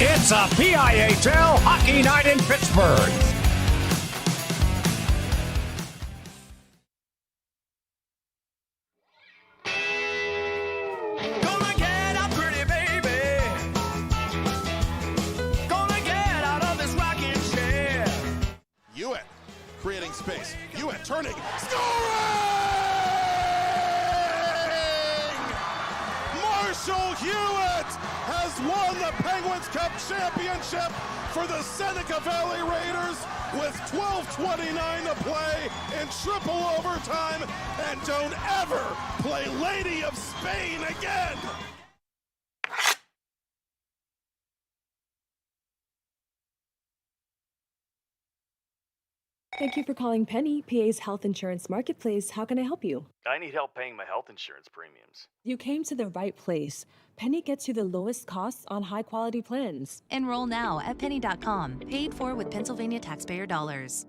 It's a PIHL Hockey Night in Pittsburgh. Gonna get out, pretty baby. Gonna get out of this rocking chair. Hewitt creating space. Hewitt turning. Scoring! Marshall Hewitt has won the Penguins Cup Championship for the Seneca Valley Raiders with 12:29 to play in triple overtime, and don't ever play Lady of Spain again. Thank you for calling Penny, PA's health insurance marketplace. How can I help you? I need help paying my health insurance premiums. You came to the right place. Penny gets you the lowest costs on high-quality plans. Enroll now at penny.com. Paid for with Pennsylvania taxpayer dollars.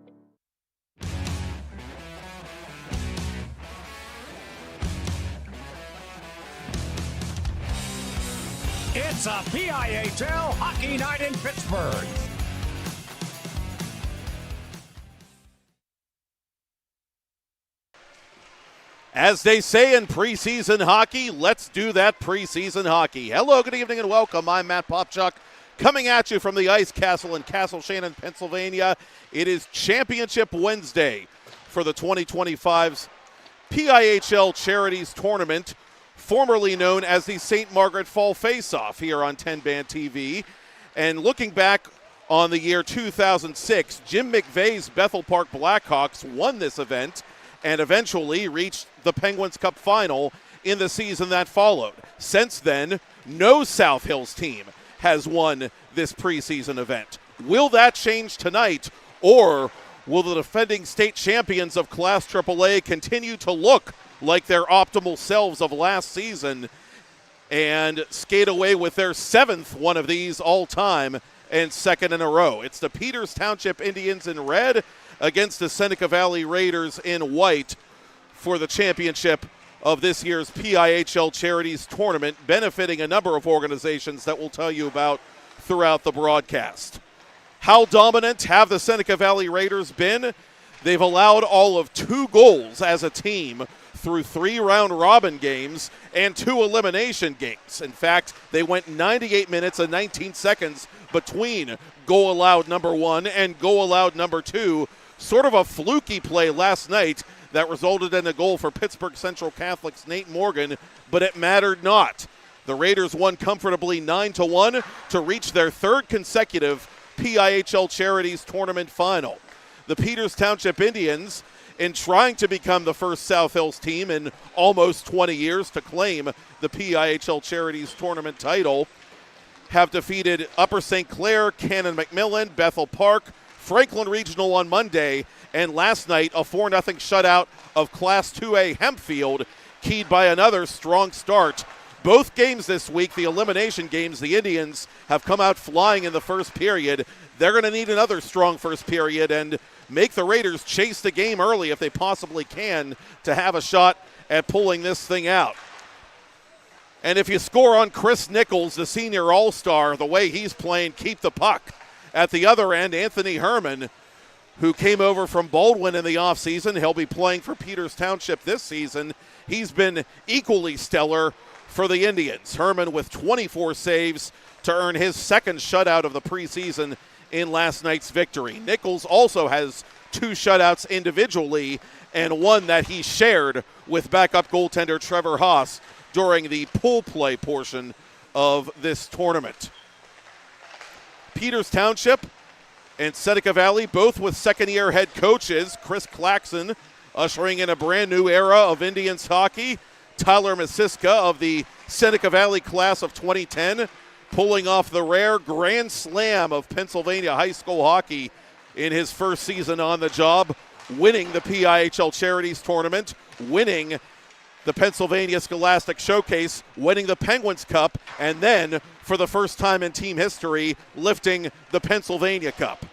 It's a PIHL Hockey Night in Pittsburgh. As they say in preseason hockey, let's do that preseason hockey. Hello, good evening, and welcome. I'm Matt Popchock, coming at you from the Ice Castle in Castle Shannon, Pennsylvania. It is Championship Wednesday for the 2025's PIHL Charities Tournament, formerly known as the St. Margaret Fall Face-Off here on TenbandTV. And looking back on the year 2006, Jim McVeigh's Bethel Park Blackhawks won this event and eventually reached the Penguins Cup final in the season that followed. Since then, no South Hills team has won this preseason event. Will that change tonight, or will the defending state champions of Class AAA continue to look like their optimal selves of last season and skate away with their seventh one of these all time and second in a row? It's the Peters Township Indians in red against the Seneca Valley Raiders in white for the championship of this year's PIHL Charities Tournament, benefiting a number of organizations that we'll tell you about throughout the broadcast. How dominant have the Seneca Valley Raiders been? They've allowed all of 2 goals as a team through 3 round-robin games and 2 elimination games. In fact, they went 98 minutes and 19 seconds between goal allowed number 1 and goal allowed number 2. Sort of a fluky play last night that resulted in a goal for Pittsburgh Central Catholic's Nate Morgan, but it mattered not. The Raiders won comfortably 9-1 to reach their 3rd consecutive PIHL Charities Tournament final. The Peters Township Indians, in trying to become the first South Hills team in almost 20 years to claim the PIHL Charities Tournament title, have defeated Upper St. Clair, Cannon McMillan, Bethel Park, Franklin Regional on Monday, and last night a 4-0 shutout of Class 2A Hempfield, keyed by another strong start. Both games this week, the elimination games, the Indians have come out flying in the first period. They're going to need another strong first period and make the Raiders chase the game early if they possibly can to have a shot at pulling this thing out. And if you score on Chris Nichols, the senior all-star, the way he's playing, keep the puck. At the other end, Anthony Herman, who came over from Baldwin in the offseason. He'll be playing for Peters Township this season. He's been equally stellar for the Indians. Herman with 24 saves to earn his 2nd shutout of the preseason in last night's victory. Nichols also has 2 shutouts individually and one that he shared with backup goaltender Trevor Haas during the pool play portion of this tournament. Peters Township and Seneca Valley, both with second-year head coaches. Chris Claxon ushering in a brand-new era of Indians hockey. Tyler Masiska of the Seneca Valley class of 2010 pulling off the rare grand slam of Pennsylvania high school hockey in his first season on the job, winning the PIHL Charities Tournament, winning the Pennsylvania Scholastic Showcase, winning the Penguins Cup, and then, for the first time in team history, lifting the Pennsylvania Cup.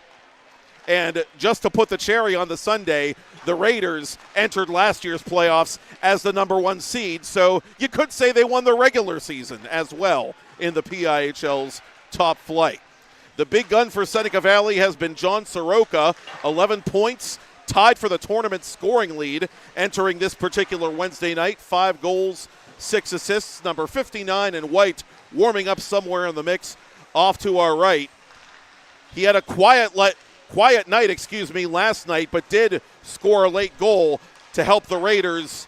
And just to put the cherry on the sundae, the Raiders entered last year's playoffs as the number 1 seed, so you could say they won the regular season as well in the PIHL's top flight. The big gun for Seneca Valley has been John Soroka, 11 points, tied for the tournament scoring lead entering this particular Wednesday night. 5 goals, 6 assists. Number 59 in white warming up somewhere in the mix off to our right. He had a quiet night, last night, but did score a late goal to help the Raiders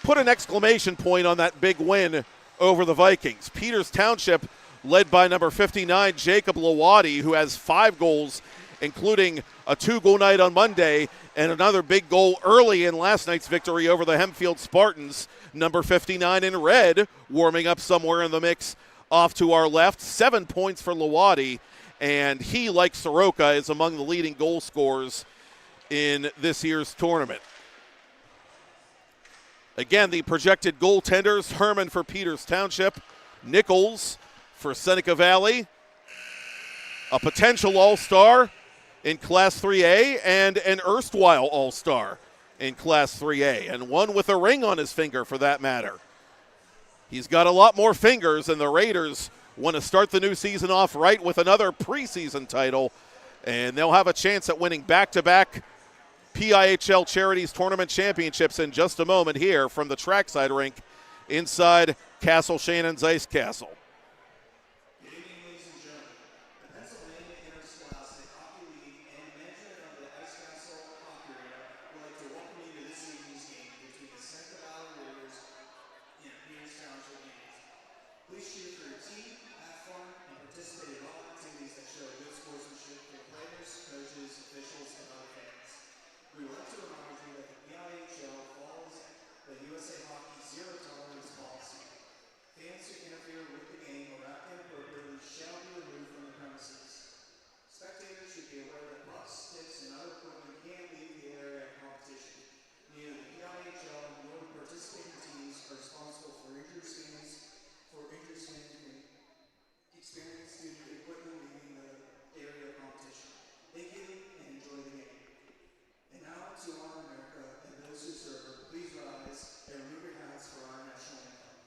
put an exclamation point on that big win over the Vikings. Peters Township, led by number 59, Jacob Lawadi, who has 5 goals, including a 2-goal night on Monday and another big goal early in last night's victory over the Hempfield Spartans. Number 59 in red, warming up somewhere in the mix off to our left. 7 points for Lawadi, and he, like Soroka, is among the leading goal scorers in this year's tournament. Again, the projected goaltenders: Herman for Peters Township, Nichols for Seneca Valley, a potential all-star in Class 3A, and an erstwhile all-star in Class 3A, and one with a ring on his finger for that matter. He's got a lot more fingers, and the Raiders want to start the new season off right with another preseason title, and they'll have a chance at winning back-to-back PIHL Charities Tournament Championships in just a moment here from the trackside rink inside Castle Shannon's Ice Castle. Good evening, ladies and gentlemen. The Pennsylvania Interscholastic Hockey League and management of the Ice Castle Hockey Arena would like to welcome you to this evening's game between the Sept Raiders and Peters Township games. Please cheer for your team, have fun, and participate in all activities that show good sportsmanship for players, coaches, officials, and other fans. We would like to remind you that the PIHL follows the USA Hockey Zero Tolerance policy. Fans who interfere with the game or act inappropriately shall be removed from the premises. Spectators should be aware that pucks, sticks, and other equipment can leave the area of competition. Neither the PIHL nor the participating teams are responsible for injuries experienced due to equipment leaving the area of competition. Thank you and enjoy the game. And now to honor America and those who serve her, please rise and remove your hats for our national anthem.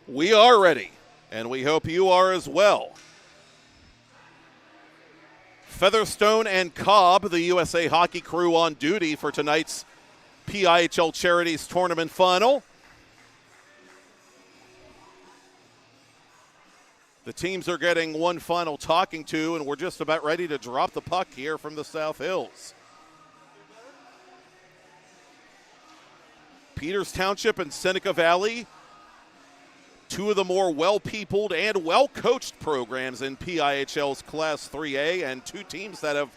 We are ready, and we hope you are as well. Featherstone and Cobb, the USA Hockey crew, on duty for tonight's PIHL Charities Tournament Final. The teams are getting one final talking to, and we're just about ready to drop the puck here from the South Hills. Peters Township and Seneca Valley, two of the more well-peopled and well-coached programs in PIHL's Class 3A, and two teams that have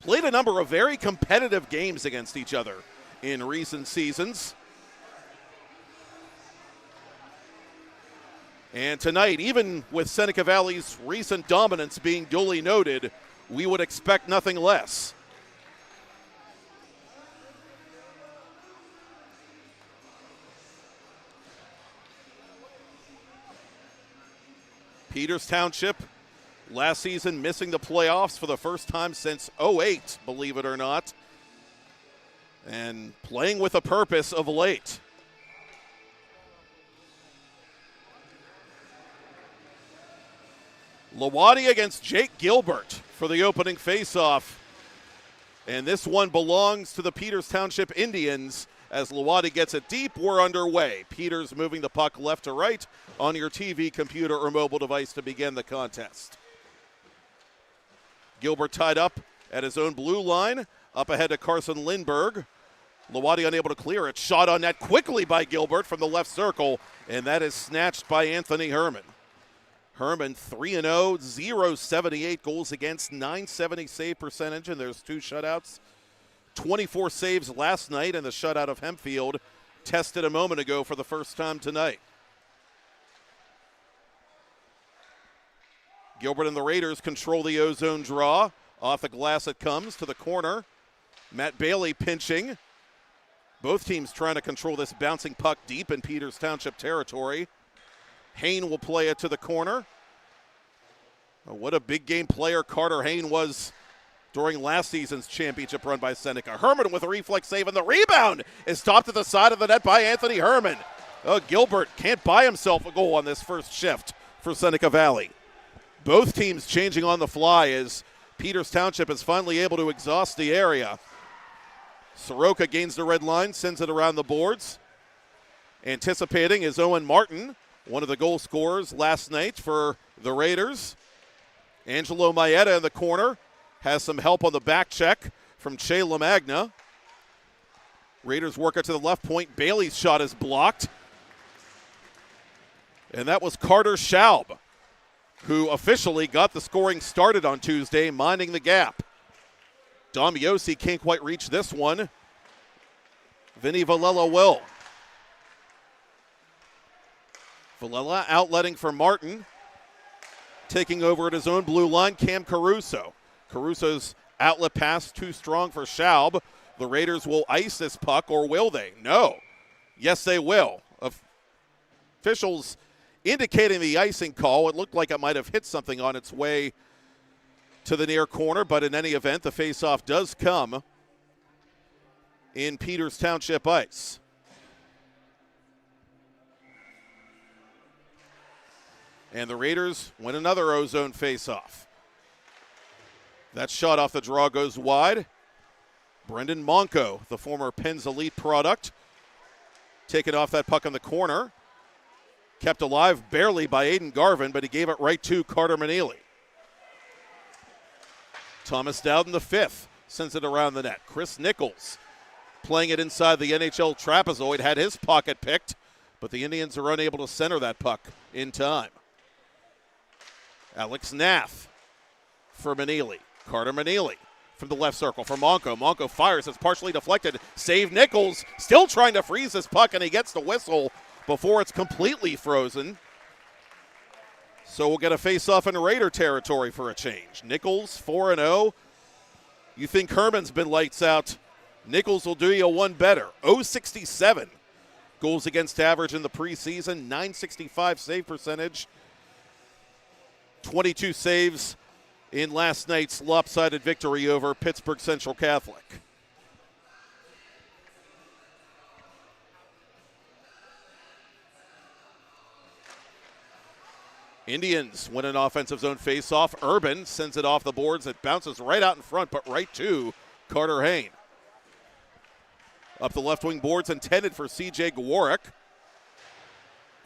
played a number of very competitive games against each other in recent seasons. And tonight, even with Seneca Valley's recent dominance being duly noted, we would expect nothing less. Peters Township, last season missing the playoffs for the first time since '08, believe it or not, and playing with a purpose of late. Lawadi against Jake Gilbert for the opening faceoff. And this one belongs to the Peters Township Indians as Lawadi gets it deep. We're underway. Peters moving the puck left to right on your TV, computer, or mobile device to begin the contest. Gilbert tied up at his own blue line, up ahead to Carson Lindberg. Lawadi unable to clear it. Shot on net quickly by Gilbert from the left circle, and that is snatched by Anthony Herman. Herman 3-0, 0.78 goals against, 970 save percentage, and there's 2 shutouts. 24 saves last night, and the shutout of Hempfield tested a moment ago for the first time tonight. Gilbert and the Raiders control the O-zone draw. Off the glass it comes to the corner. Matt Bailey pinching. Both teams trying to control this bouncing puck deep in Peters Township territory. Hain will play it to the corner. Oh, what a big game player Carter Hain was during last season's championship run by Seneca. Herman with a reflex save, and the rebound is stopped at the side of the net by Anthony Herman. Oh, Gilbert can't buy himself a goal on this first shift for Seneca Valley. Both teams changing on the fly as Peters Township is finally able to exhaust the area. Soroka gains the red line, sends it around the boards. Anticipating is Owen Martin, one of the goal scorers last night for the Raiders. Angelo Maeda in the corner has some help on the back check from Che LaMagna. Raiders work it to the left point. Bailey's shot is blocked. And that was Carter Schaub, who officially got the scoring started on Tuesday, minding the gap. Dom Yossi can't quite reach this one. Vinny Valella will. Valella outletting for Martin. Taking over at his own blue line, Cam Caruso. Caruso's outlet pass too strong for Schaub. The Raiders will ice this puck, or will they? No. Yes, they will. Officials indicating the icing call. It looked like it might have hit something on its way to the near corner, but in any event, the faceoff does come in Peters Township ice. And the Raiders win another O-zone faceoff. That shot off the draw goes wide. Brendan Monco, the former Penn's Elite product, taking off that puck in the corner. Kept alive barely by Aiden Garvin, but he gave it right to Carter Manili. Thomas Dowden, the fifth, sends it around the net. Chris Nichols playing it inside the NHL trapezoid, had his pocket picked, but the Indians are unable to center that puck in time. Alex Nath for Manili. Carter Manili from the left circle for Monco. Monco fires, it's partially deflected. Save Nichols, still trying to freeze this puck, and he gets the whistle before it's completely frozen. So we'll get a face-off in Raider territory for a change. Nichols 4-0. You think Herman's been lights out. Nichols will do you one better. 0.67 goals against average in the preseason. 965 save percentage. 22 saves in last night's lopsided victory over Pittsburgh Central Catholic. Indians win an offensive zone faceoff. Urban sends it off the boards. It bounces right out in front, but right to Carter Hain. Up the left wing boards, intended for C.J. Gwarek.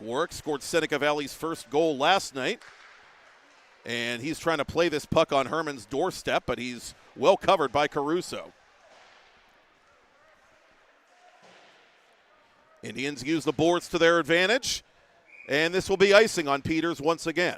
Gwarek scored Seneca Valley's first goal last night. And he's trying to play this puck on Herman's doorstep, but he's well covered by Caruso. Indians use the boards to their advantage. And this will be icing on Peters once again.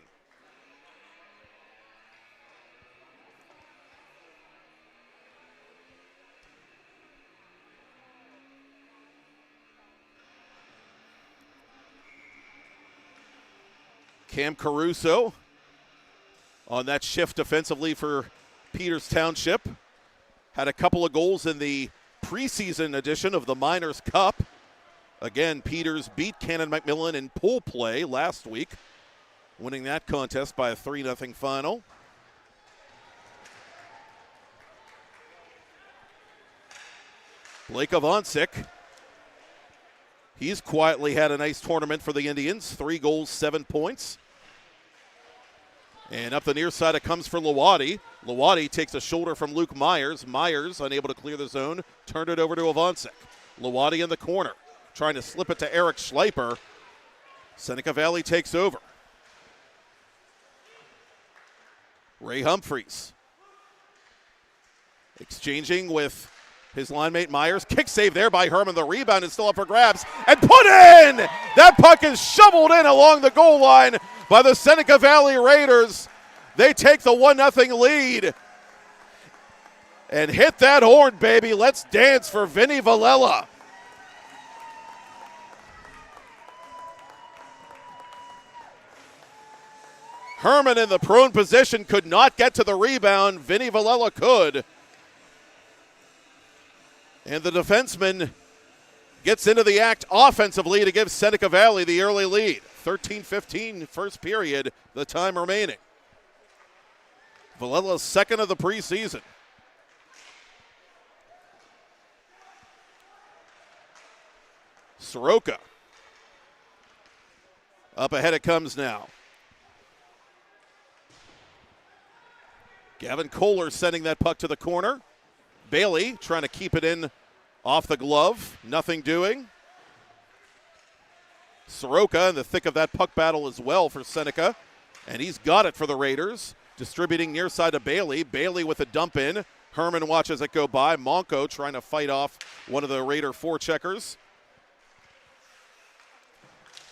Cam Caruso on that shift defensively for Peters Township. Had a couple of goals in the preseason edition of the Miners Cup. Again, Peters beat Cannon McMillan in pool play last week, winning that contest by a 3-0 final. Blake Avancic, he's quietly had a nice tournament for the Indians. 3 goals, 7 points. And up the near side it comes for Lawadi. Lawadi takes a shoulder from Luke Myers. Myers unable to clear the zone. Turned it over to Avancic. Lawadi in the corner. Trying to slip it to Eric Schleiper. Seneca Valley takes over. Ray Humphreys exchanging with his line mate Myers. Kick save there by Herman. The rebound is still up for grabs and put in! That puck is shoveled in along the goal line by the Seneca Valley Raiders. They take the 1-0 lead. And hit that horn, baby. Let's dance for Vinny Valella. Herman in the prone position could not get to the rebound. Vinny Valella could. And the defenseman gets into the act offensively to give Seneca Valley the early lead. 13-15 first period, the time remaining. Valella's second of the preseason. Soroka. Up ahead it comes now. Gavin Kohler sending that puck to the corner. Bailey trying to keep it in off the glove. Nothing doing. Soroka in the thick of that puck battle as well for Seneca. And he's got it for the Raiders. Distributing near side to Bailey. Bailey with a dump in. Herman watches it go by. Monco trying to fight off one of the Raider forecheckers.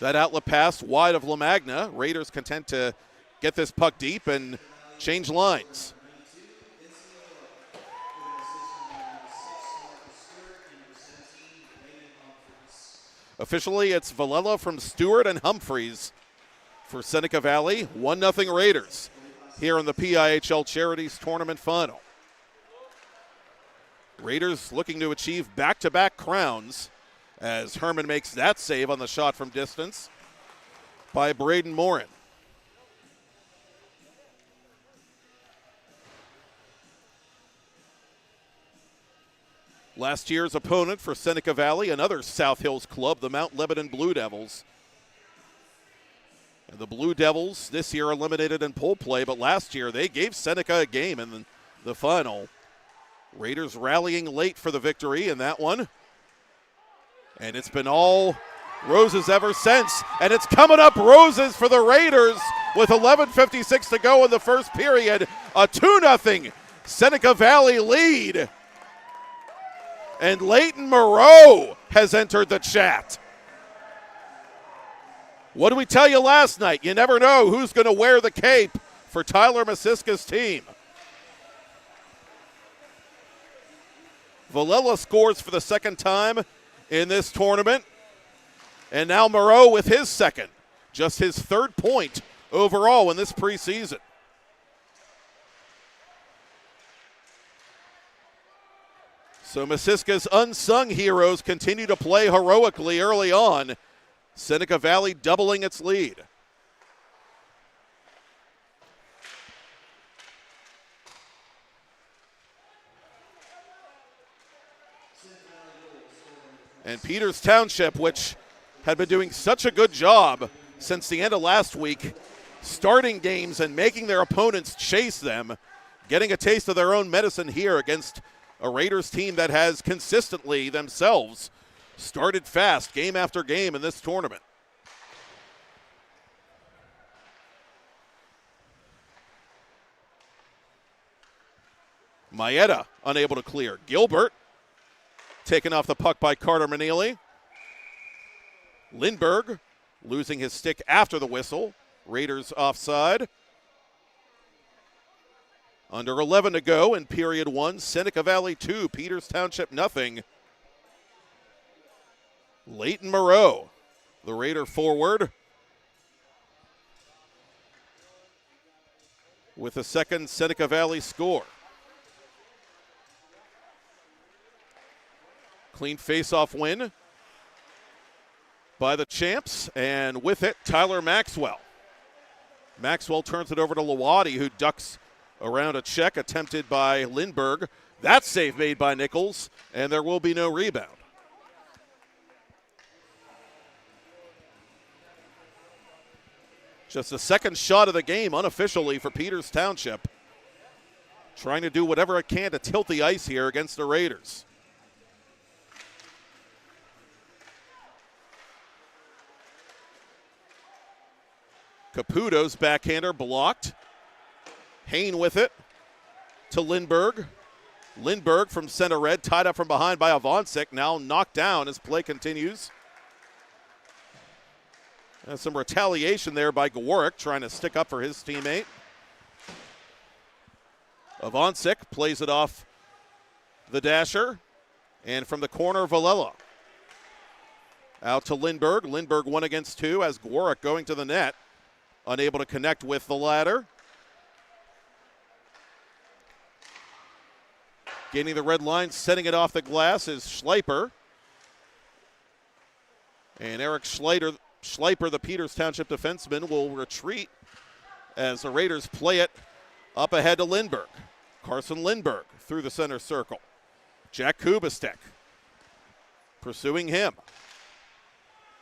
That outlet pass wide of LaMagna. Raiders content to get this puck deep and change lines. Officially, it's Valella from Stewart and Humphreys for Seneca Valley. 1-0 Raiders here in the PIHL Charities Tournament Final. Raiders looking to achieve back-to-back crowns as Herman makes that save on the shot from distance by Braden Morin. Last year's opponent for Seneca Valley, another South Hills club, the Mount Lebanon Blue Devils. And the Blue Devils this year eliminated in pool play, but last year they gave Seneca a game in the final. Raiders rallying late for the victory in that one. And it's been all roses ever since. And it's coming up roses for the Raiders with 11:56 to go in the first period. A 2-0 Seneca Valley lead. And Leighton Moreau has entered the chat. What did we tell you last night? You never know who's going to wear the cape for Tyler Masiska's team. Valella scores for the second time in this tournament. And now Moreau with his second. Just his third point overall in this preseason. So Masiska's unsung heroes continue to play heroically early on. Seneca Valley doubling its lead. And Peters Township, which had been doing such a good job since the end of last week, starting games and making their opponents chase them, getting a taste of their own medicine here against a Raiders team that has consistently themselves started fast game after game in this tournament. Maeda unable to clear. Gilbert taken off the puck by Carter Manili. Lindbergh losing his stick after the whistle. Raiders offside. Under 11 to go in period one. Seneca Valley 2, Peters Township nothing. Leighton Moreau, the Raider forward, with a second Seneca Valley score. Clean face-off win by the Champs, and with it, Tyler Maxwell. Maxwell turns it over to Lawadi, who ducks around a check attempted by Lindbergh. That save made by Nichols, and there will be no rebound. Just the second shot of the game unofficially for Peters Township. Trying to do whatever it can to tilt the ice here against the Raiders. Caputo's backhander blocked. Hain with it to Lindbergh. Lindbergh from center red, tied up from behind by Avancic, now knocked down as play continues. And some retaliation there by Gawarek, trying to stick up for his teammate. Avancic plays it off the dasher, and from the corner, Valella. Out to Lindbergh. Lindbergh 1 against 2 as Gawarek going to the net, unable to connect with the latter. Gaining the red line, setting it off the glass is Schleiper. And Eric Schleiper, the Peters Township defenseman, will retreat as the Raiders play it up ahead to Lindbergh. Carson Lindbergh through the center circle. Jack Kubistek pursuing him.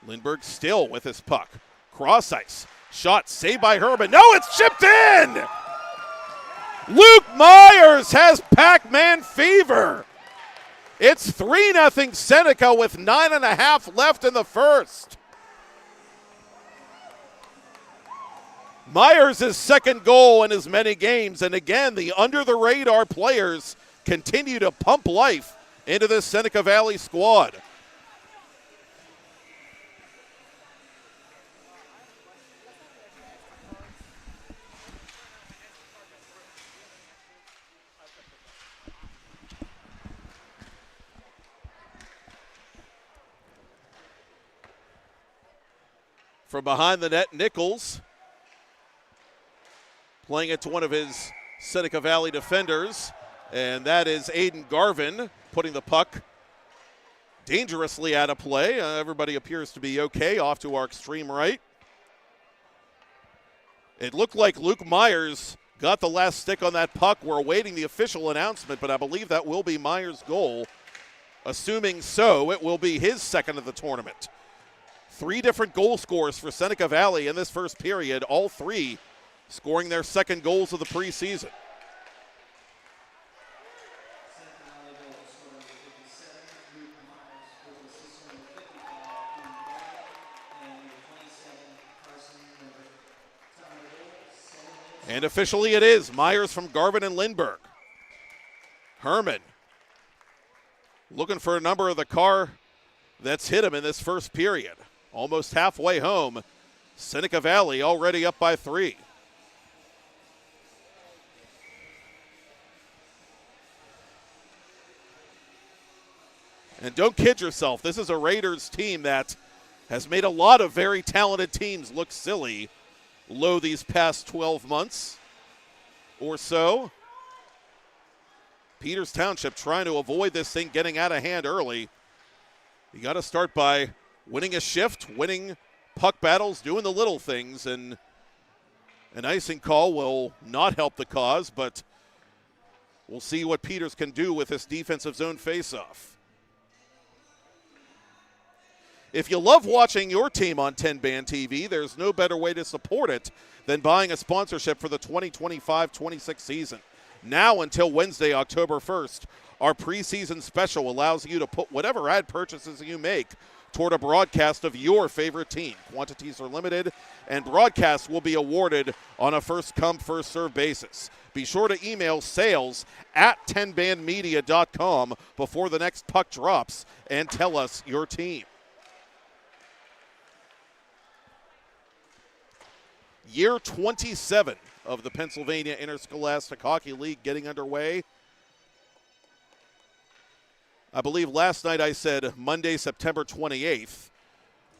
Lindbergh still with his puck. Cross ice. Shot saved by Herman. No, it's chipped in! Luke Myers has Pac-Man fever. It's 3-0 Seneca with 9.5 left in the first. Myers' second goal in as many games, and again, the under-the-radar players continue to pump life into this Seneca Valley squad. From behind the net, Nichols playing it to one of his Seneca Valley defenders, and that is Aiden Garvin putting the puck dangerously out of play. Everybody appears to be okay off to our extreme right. It looked like Luke Myers got the last stick on that puck. We're awaiting the official announcement, but I believe that will be Myers' goal. Assuming so, it will be his second of the tournament. 3 different goal scorers for Seneca Valley in this first period, all 3 scoring their second goals of the preseason. And officially it is Myers from Garvin and Lindbergh. Herman looking for a number of the car that's hit him in this first period. Almost halfway home. Seneca Valley already up by 3. And don't kid yourself, this is a Raiders team that has made a lot of very talented teams look silly low these past 12 months or so. Peters Township trying to avoid this thing getting out of hand early. You got to start by winning a shift, winning puck battles, doing the little things, and an icing call will not help the cause, but we'll see what Peters can do with this defensive zone faceoff. If you love watching your team on TenbandTV, there's no better way to support it than buying a sponsorship for the 2025-26 season. Now until Wednesday, October 1st, our preseason special allows you to put whatever ad purchases you make toward a broadcast of your favorite team. Quantities are limited, and broadcasts will be awarded on a first-come, first-served basis. Be sure to email sales@tenbandmedia.com before the next puck drops and tell us your team. Year 27 of the Pennsylvania Interscholastic Hockey League getting underway. I believe last night I said Monday, September 28th.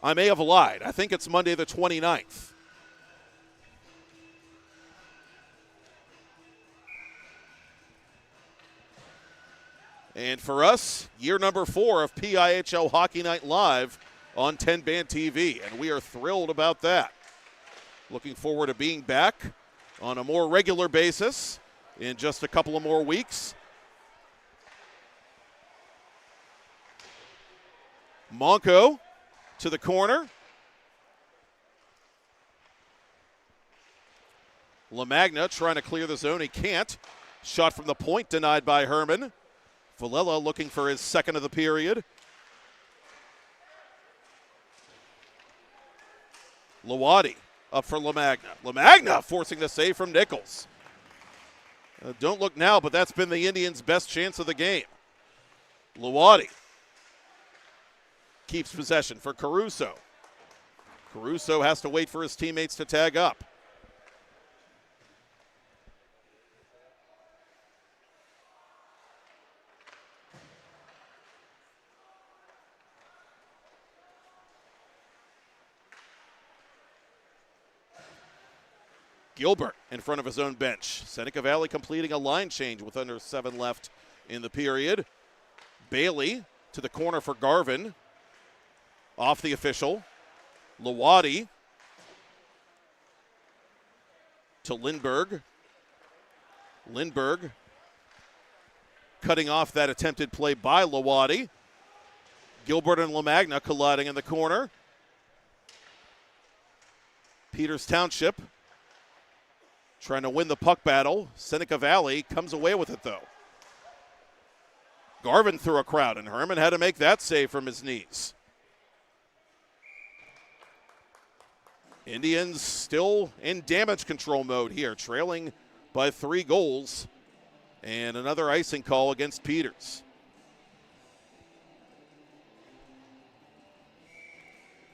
I may have lied. I think it's Monday the 29th. And for us, year number 4 of PIHL Hockey Night Live on TenbandTV, and we are thrilled about that. Looking forward to being back on a more regular basis in just a couple of more weeks. Monco to the corner. LaMagna trying to clear the zone. He can't. Shot from the point denied by Herman. Villela looking for his second of the period. Lawadi up for LaMagna. LaMagna forcing the save from Nichols. Don't look now, but that's been the Indians' best chance of the game. Lawadi keeps possession for Caruso. Caruso has to wait for his teammates to tag up. Gilbert in front of his own bench. Seneca Valley completing a line change with under 7 left in the period. Bailey to the corner for Garvin. Off the official. Lawadi to Lindbergh. Lindbergh cutting off that attempted play by Lawadi. Gilbert and LaMagna colliding in the corner. Peters Township trying to win the puck battle. Seneca Valley comes away with it, though. Garvin through a crowd, and Herman had to make that save from his knees. Indians still in damage control mode here, trailing by 3 goals. And another icing call against Peters.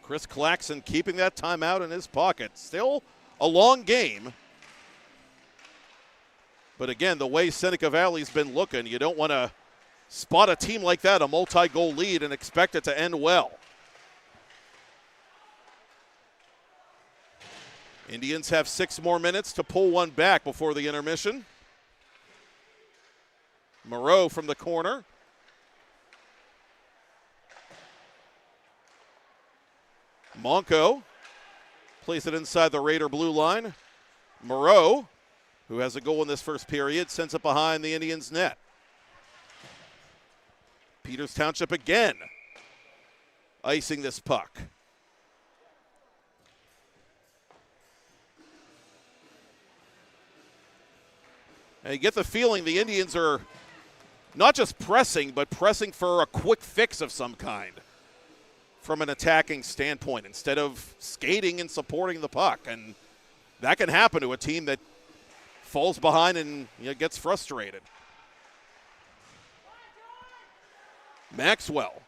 Chris Claxon keeping that timeout in his pocket. Still a long game. But again, the way Seneca Valley's been looking, you don't want to spot a team like that, a multi-goal lead, and expect it to end well. Indians have 6 more minutes to pull one back before the intermission. Moreau from the corner. Monco plays it inside the Raider blue line. Moreau, who has a goal in this first period, sends it behind the Indians' net. Peters Township again icing this puck. And you get the feeling the Indians are not just pressing, but pressing for a quick fix of some kind from an attacking standpoint instead of skating and supporting the puck. And that can happen to a team that falls behind and gets frustrated. Maxwell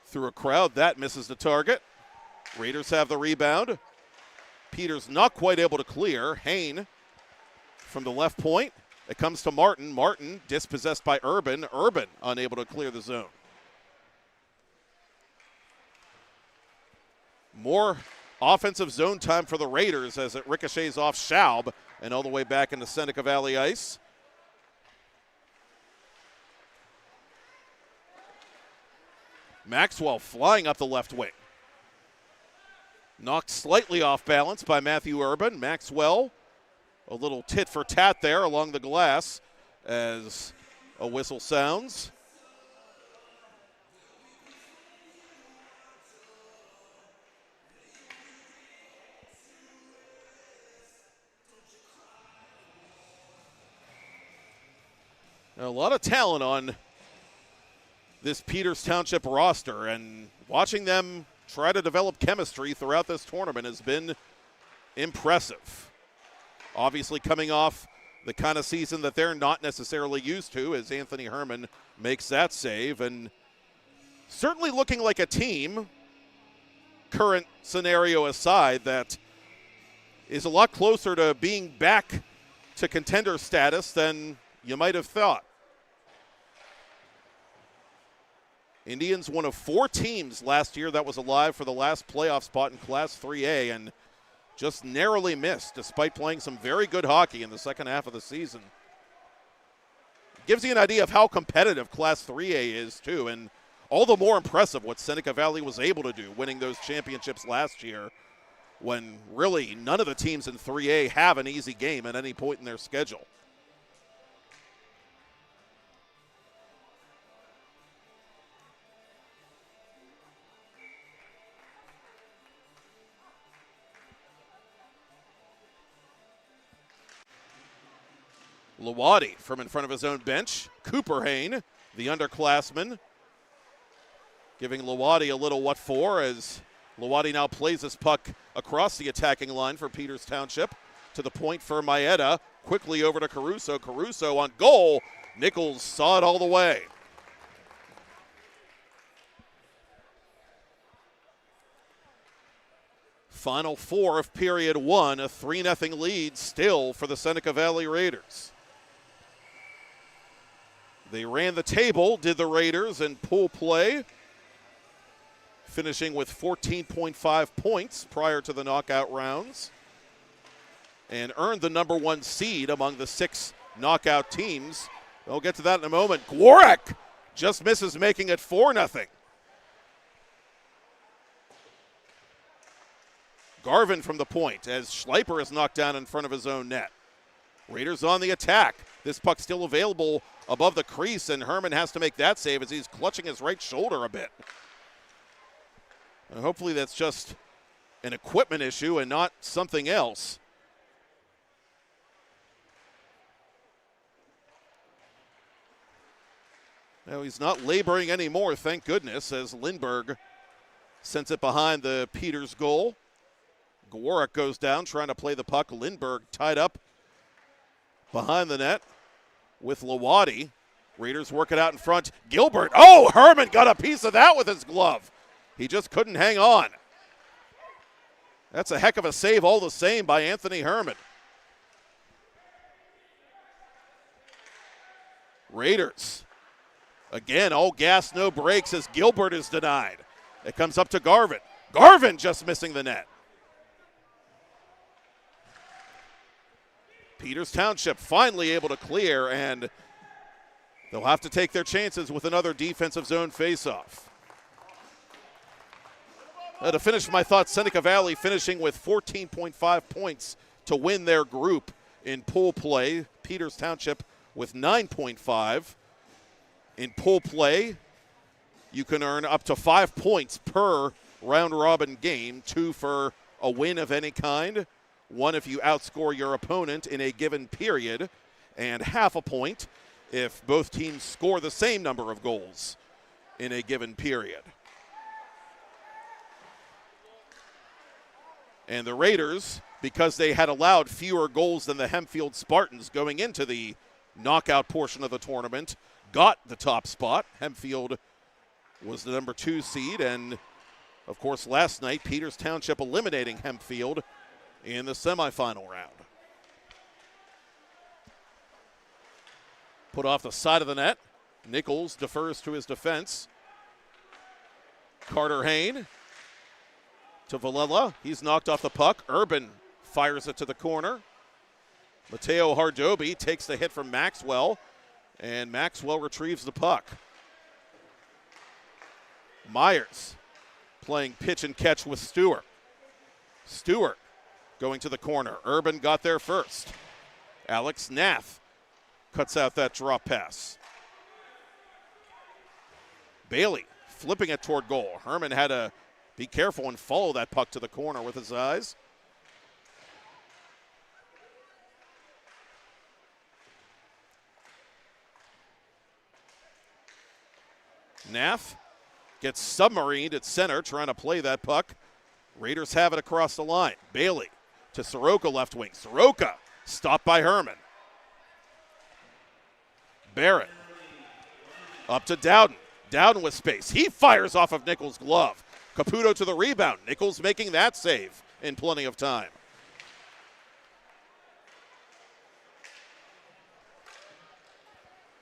through a crowd. That misses the target. Raiders have the rebound. Peters not quite able to clear. Hain from the left point. It comes to Martin. Martin dispossessed by Urban. Urban unable to clear the zone. More offensive zone time for the Raiders as it ricochets off Schaub and all the way back into Seneca Valley ice. Maxwell flying up the left wing. Knocked slightly off balance by Matthew Urban. Maxwell, a little tit for tat there along the glass as a whistle sounds. Now, a lot of talent on this Peters Township roster, and watching them try to develop chemistry throughout this tournament has been impressive. Obviously coming off the kind of season that they're not necessarily used to as Anthony Herman makes that save, and certainly looking like a team, current scenario aside, that is a lot closer to being back to contender status than you might have thought. Indians, one of 4 teams last year that was alive for the last playoff spot in Class 3A and just narrowly missed despite playing some very good hockey in the second half of the season. Gives you an idea of how competitive Class 3A is too, and all the more impressive what Seneca Valley was able to do, winning those championships last year when really none of the teams in 3A have an easy game at any point in their schedule. Lawadi from in front of his own bench. Cooper Hain, the underclassman, giving Lawadi a little what for as Lawadi now plays this puck across the attacking line for Peters Township to the point for Maeda. Quickly over to Caruso. Caruso on goal. Nichols saw it all the way. Final 4 of period 1, a 3-0 lead still for the Seneca Valley Raiders. They ran the table, did the Raiders, in pool play, finishing with 14.5 points prior to the knockout rounds, and earned the number 1 seed among the 6 knockout teams. We'll get to that in a moment. Gwarek just misses, making it 4-0. Garvin from the point as Schleiper is knocked down in front of his own net. Raiders on the attack. This puck still available above the crease, and Herman has to make that save as he's clutching his right shoulder a bit. And hopefully that's just an equipment issue and not something else. Now he's not laboring anymore, thank goodness, as Lindbergh sends it behind the Peters goal. Gwarek goes down trying to play the puck. Lindbergh tied up behind the net with Lawadi. Raiders work it out in front. Gilbert, oh, Herman got a piece of that with his glove. He just couldn't hang on. That's a heck of a save all the same by Anthony Herman. Raiders, again, all gas, no brakes as Gilbert is denied. It comes up to Garvin. Garvin just missing the net. Peters Township finally able to clear, and they'll have to take their chances with another defensive zone faceoff. To finish my thoughts, Seneca Valley finishing with 14.5 points to win their group in pool play. Peters Township with 9.5. In pool play, you can earn up to 5 points per round-robin game, 2 for a win of any kind, 1 if you outscore your opponent in a given period, and half a point if both teams score the same number of goals in a given period. And the Raiders, because they had allowed fewer goals than the Hempfield Spartans going into the knockout portion of the tournament, got the top spot. Hempfield was the number 2 seed, and of course last night Peters Township eliminating Hempfield in the semifinal round. Put off the side of the net. Nichols defers to his defense. Carter Hain to Villela. He's knocked off the puck. Urban fires it to the corner. Mateo Hardobi takes the hit from Maxwell, and Maxwell retrieves the puck. Myers playing pitch and catch with Stewart. Stewart going to the corner. Urban got there first. Alex Nath cuts out that drop pass. Bailey flipping it toward goal. Herman had to be careful and follow that puck to the corner with his eyes. Nath gets submarined at center, trying to play that puck. Raiders have it across the line. Bailey to Soroka, left wing. Soroka stopped by Herman. Barrett up to Dowden. Dowden with space. He fires off of Nichols' glove. Caputo to the rebound. Nichols making that save in plenty of time.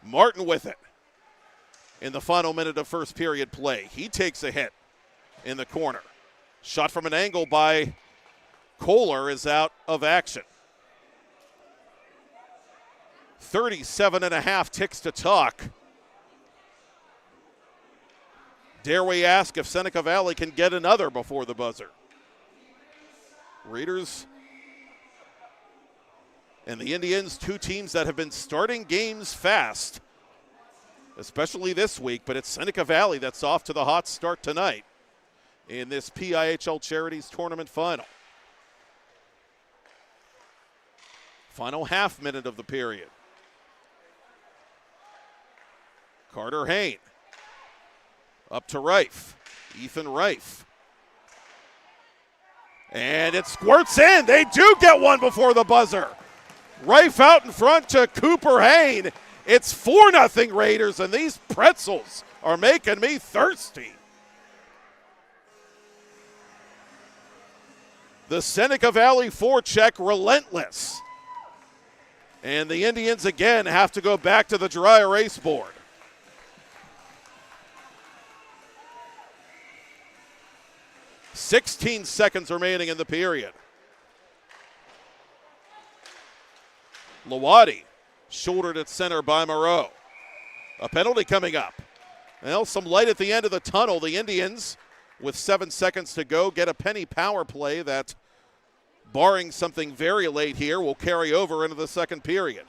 Martin with it in the final minute of first period play. He takes a hit in the corner. Shot from an angle by Kohler is out of action. 37.5 ticks to talk. Dare we ask if Seneca Valley can get another before the buzzer? Raiders and the Indians, 2 teams that have been starting games fast, especially this week, but it's Seneca Valley that's off to the hot start tonight in this PIHL Charities Tournament final. Final half minute of the period. Carter Hain. Up to Reif. Ethan Reif. And it squirts in. They do get one before the buzzer. Reif out in front to Cooper Hain. It's 4-0 Raiders, and these pretzels are making me thirsty. The Seneca Valley forecheck relentless. And the Indians again have to go back to the dry erase board. "16 seconds remaining in the period. Lawadi shouldered at center by Moreau. A penalty coming up. Well, some light at the end of the tunnel. The Indians, with 7 seconds to go, get a penny power play that, barring something very late here, will carry over into the second period.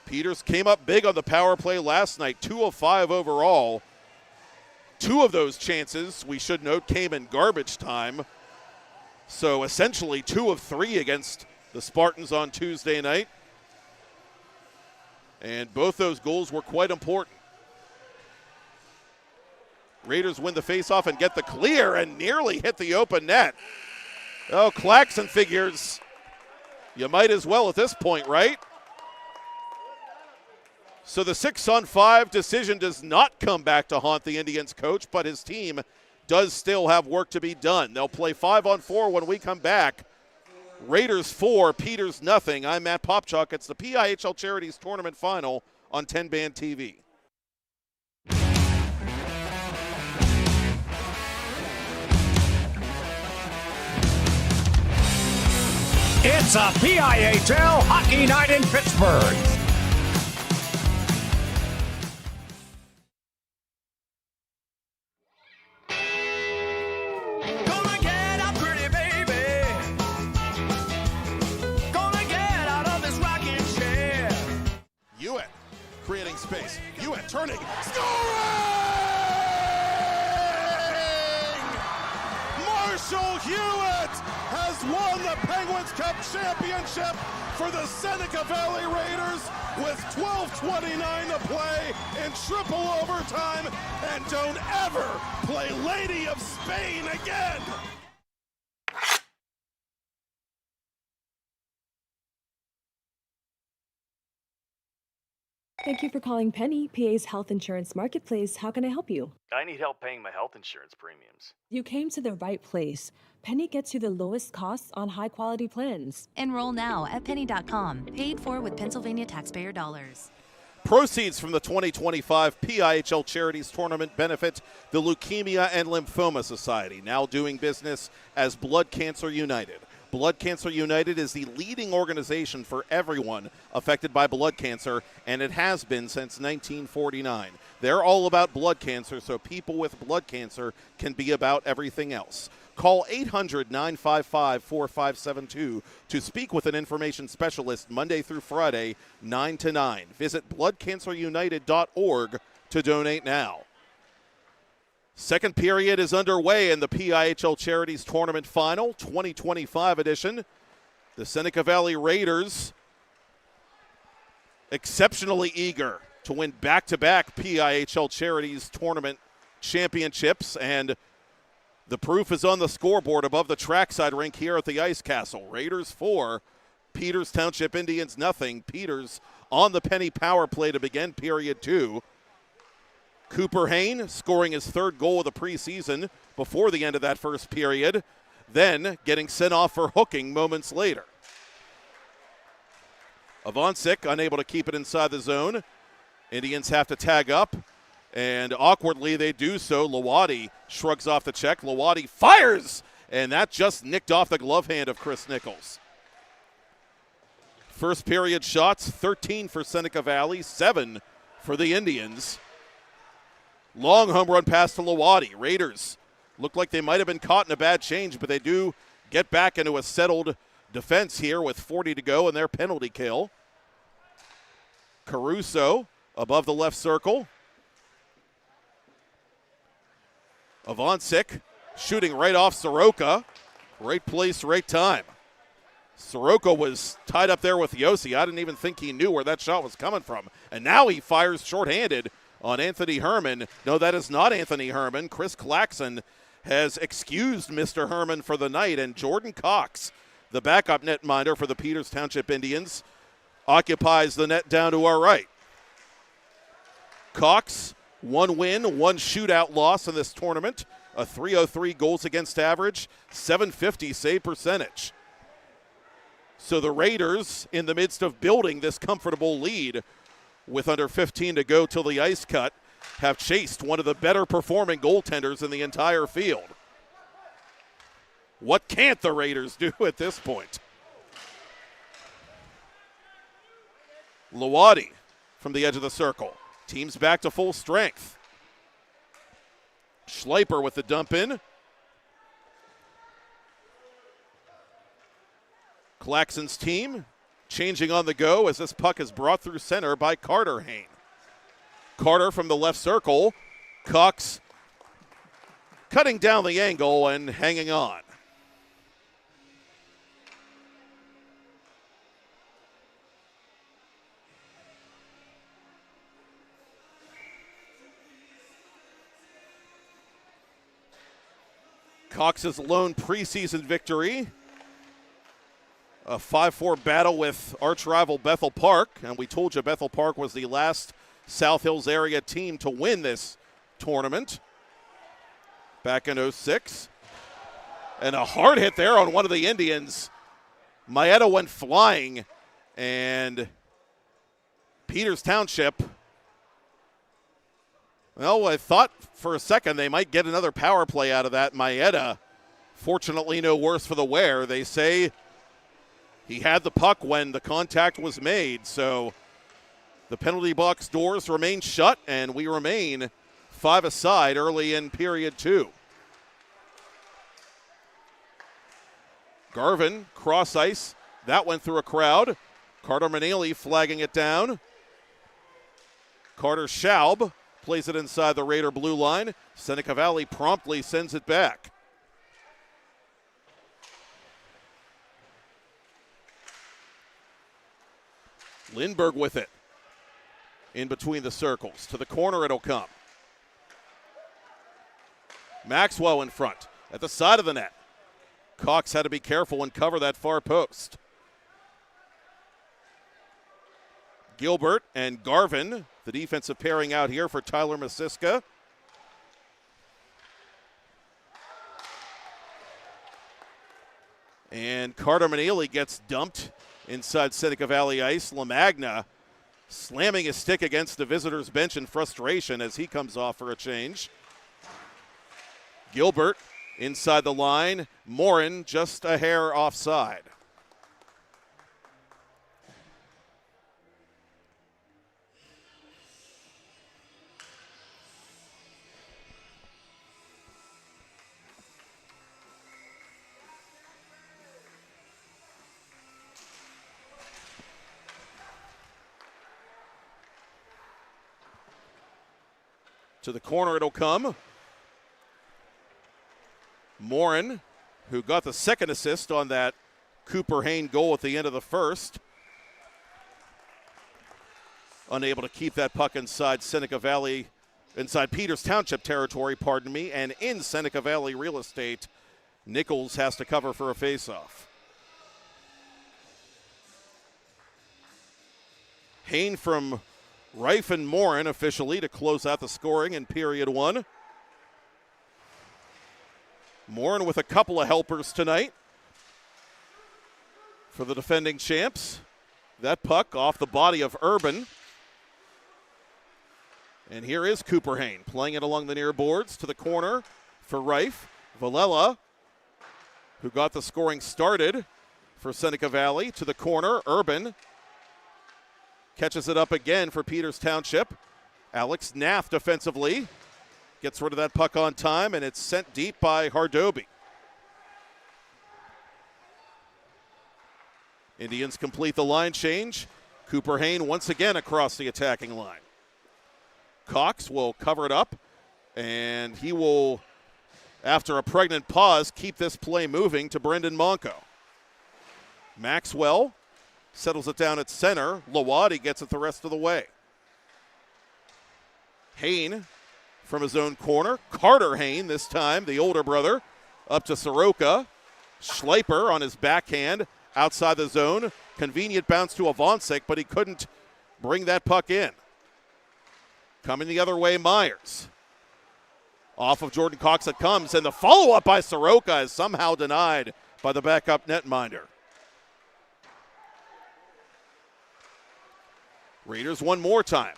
Peters came up big on the power play last night, 2 of 5 overall. 2 of those chances, we should note, came in garbage time. So essentially 2 of 3 against the Spartans on Tuesday night. And both those goals were quite important. Raiders win the faceoff and get the clear and nearly hit the open net. Oh, Claxon figures you might as well at this point, right? So the 6-on-5 decision does not come back to haunt the Indians coach, but his team does still have work to be done. They'll play 5-on-4 when we come back. Raiders 4, Peters nothing. I'm Matt Popchock. It's the PIHL Charities Tournament Final on TenbandTV. It's a PIHL Hockey Night in Pittsburgh. Gonna get up, pretty baby. Gonna get out of this rocking chair. Hewitt creating space. Hewitt turning. Scoring! Marshall Hewitt has won the Penguins Cup championship for the Seneca Valley Raiders with 12:29 to play in triple overtime. And don't ever play Lady of Spain again. Thank you for calling Penny, PA's health insurance marketplace. How can I help you? I need help paying my health insurance premiums. You came to the right place. Penny gets you the lowest costs on high-quality plans. Enroll now at penny.com, paid for with Pennsylvania taxpayer dollars. Proceeds from the 2025 PIHL Charities Tournament benefit the Leukemia and Lymphoma Society, now doing business as Blood Cancer United. Blood Cancer United is the leading organization for everyone affected by blood cancer, and it has been since 1949. They're all about blood cancer, so people with blood cancer can be about everything else. Call 800-955-4572 to speak with an information specialist Monday through Friday, 9 to 9. Visit bloodcancerunited.org to donate now. Second period is underway in the PIHL Charities Tournament Final, 2025 edition. The Seneca Valley Raiders exceptionally eager to win back-to-back PIHL Charities Tournament championships, and the proof is on the scoreboard above the trackside rink here at the Ice Castle. Raiders 4, Peters Township Indians nothing. Peters on the penny power play to begin period 2. Cooper Hain scoring his 3rd goal of the preseason before the end of that first period, then getting sent off for hooking moments later. Avancic unable to keep it inside the zone. Indians have to tag up, and awkwardly they do so. Lawadi shrugs off the check. Lawadi fires, and that just nicked off the glove hand of Chris Nichols. First period shots, 13 for Seneca Valley, 7 for the Indians. Long home run pass to Lawadi. Raiders look like they might have been caught in a bad change, but they do get back into a settled defense here with 40 to go in their penalty kill. Caruso above the left circle. Avancic shooting right off Soroka. Right place, right time. Soroka was tied up there with Yossi. I didn't even think he knew where that shot was coming from. And now he fires shorthanded on Anthony Herman. No, that is not Anthony Herman. Chris Claxon has excused Mr. Herman for the night, and Jordan Cox, the backup netminder for the Peters Township Indians, occupies the net down to our right. Cox, 1 win, 1 shootout loss in this tournament, a .303 goals against average, .750 save percentage. So the Raiders, in the midst of building this comfortable lead with under 15 to go till the ice cut, have chased one of the better performing goaltenders in the entire field. What can't the Raiders do at this point? Lawadi from the edge of the circle. Team's back to full strength. Schleiper with the dump in. Claxon's team changing on the go as this puck is brought through center by Carter Hain. Carter from the left circle. Cox cutting down the angle and hanging on. Cox's lone preseason victory. A 5-4 battle with arch rival Bethel Park, and we told you Bethel Park was the last South Hills area team to win this tournament back in '06. And a hard hit there on one of the Indians. Maeda went flying, and Peters Township, well, I thought for a second they might get another power play out of that. Maeda, fortunately no worse for the wear. They say he had the puck when the contact was made, so the penalty box doors remain shut, and we remain 5 aside early in period 2. Garvin, cross ice. That went through a crowd. Carter Manaley flagging it down. Carter Schaub plays it inside the Raider blue line. Seneca Valley promptly sends it back. Lindbergh with it. In between the circles. To the corner it'll come. Maxwell in front. At the side of the net. Cox had to be careful and cover that far post. Gilbert and Garvin, the defensive pairing out here for Tyler Masiska. And Carter Manaley gets dumped inside Seneca Valley ice. LaMagna slamming his stick against the visitors' bench in frustration as he comes off for a change. Gilbert inside the line. Morin just a hair offside. To the corner it'll come. Morin, who got the second assist on that Cooper Hain goal at the end of the first. Unable to keep that puck inside Seneca Valley, inside Peters Township territory, pardon me, and in Seneca Valley real estate. Nichols has to cover for a faceoff. Hain from Reif and Morin officially to close out the scoring in period 1. Morin with a couple of helpers tonight for the defending champs. That puck off the body of Urban. And here is Cooper Hain playing it along the near boards to the corner for Reif. Valella, who got the scoring started for Seneca Valley, to the corner. Urban catches it up again for Peters Township. Alex Nath defensively gets rid of that puck on time, and it's sent deep by Hardoby. Indians complete the line change. Cooper Hain once again across the attacking line. Cox will cover it up, and he will, after a pregnant pause, keep this play moving to Brendan Monco. Maxwell settles it down at center. Lawadi gets it the rest of the way. Hain from his own corner. Carter Hain this time, the older brother, up to Soroka. Schleiper on his backhand outside the zone. Convenient bounce to Avancic, but he couldn't bring that puck in. Coming the other way, Myers. Off of Jordan Cox it comes, and the follow-up by Soroka is somehow denied by the backup netminder. Raiders one more time.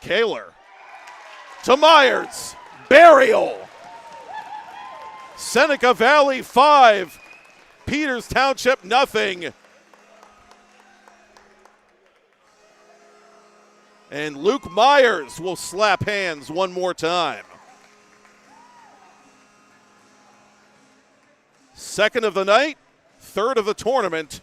Kaler to Myers. Burial. Seneca Valley 5. Peters Township nothing. And Luke Myers will slap hands one more time. Second of the night, third of the tournament.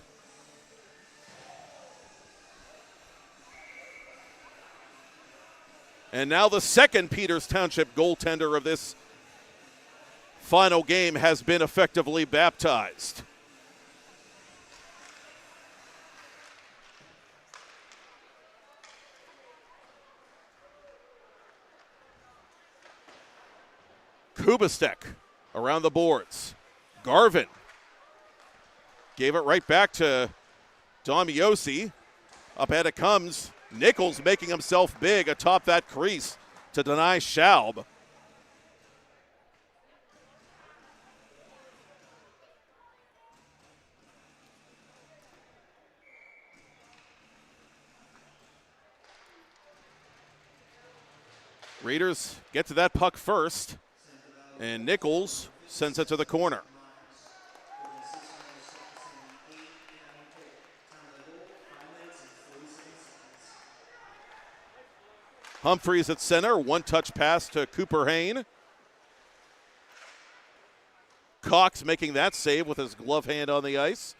And now the second Peters Township goaltender of this final game has been effectively baptized. Kubastek around the boards. Garvin gave it right back to Domiosi. Up ahead it comes. Nichols making himself big atop that crease to deny Schaub. Raiders get to that puck first, and Nichols sends it to the corner. Humphreys at center, one-touch pass to Cooper Hain. Cox making that save with his glove hand on the ice,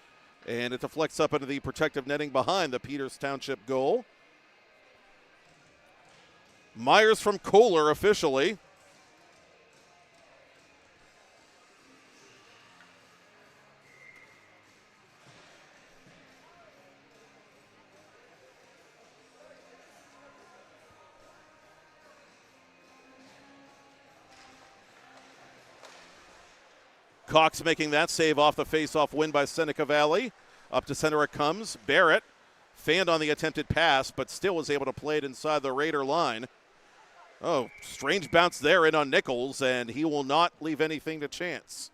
and it deflects up into the protective netting behind the Peters Township goal. Myers from Kohler officially. Cox making that save off the face-off win by Seneca Valley. Up to center it comes. Barrett fanned on the attempted pass, but still was able to play it inside the Raider line. Oh, strange bounce there in on Nichols, and he will not leave anything to chance.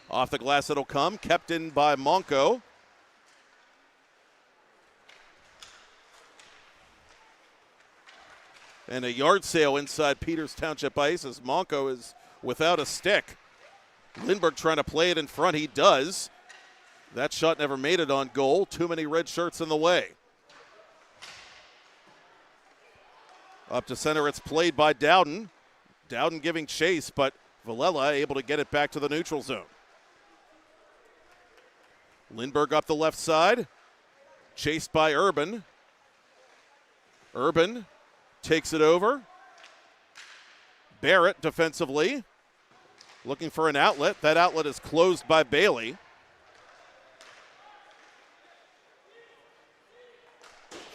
Off the glass it'll come, kept in by Monco. And a yard sale inside Peters Township ice as Monco is without a stick. Lindbergh trying to play it in front, he does. That shot never made it on goal, too many red shirts in the way. Up to center, it's played by Dowden. Dowden giving chase, but Villela able to get it back to the neutral zone. Lindbergh up the left side, chased by Urban. Urban takes it over. Barrett defensively, looking for an outlet. That outlet is closed by Bailey.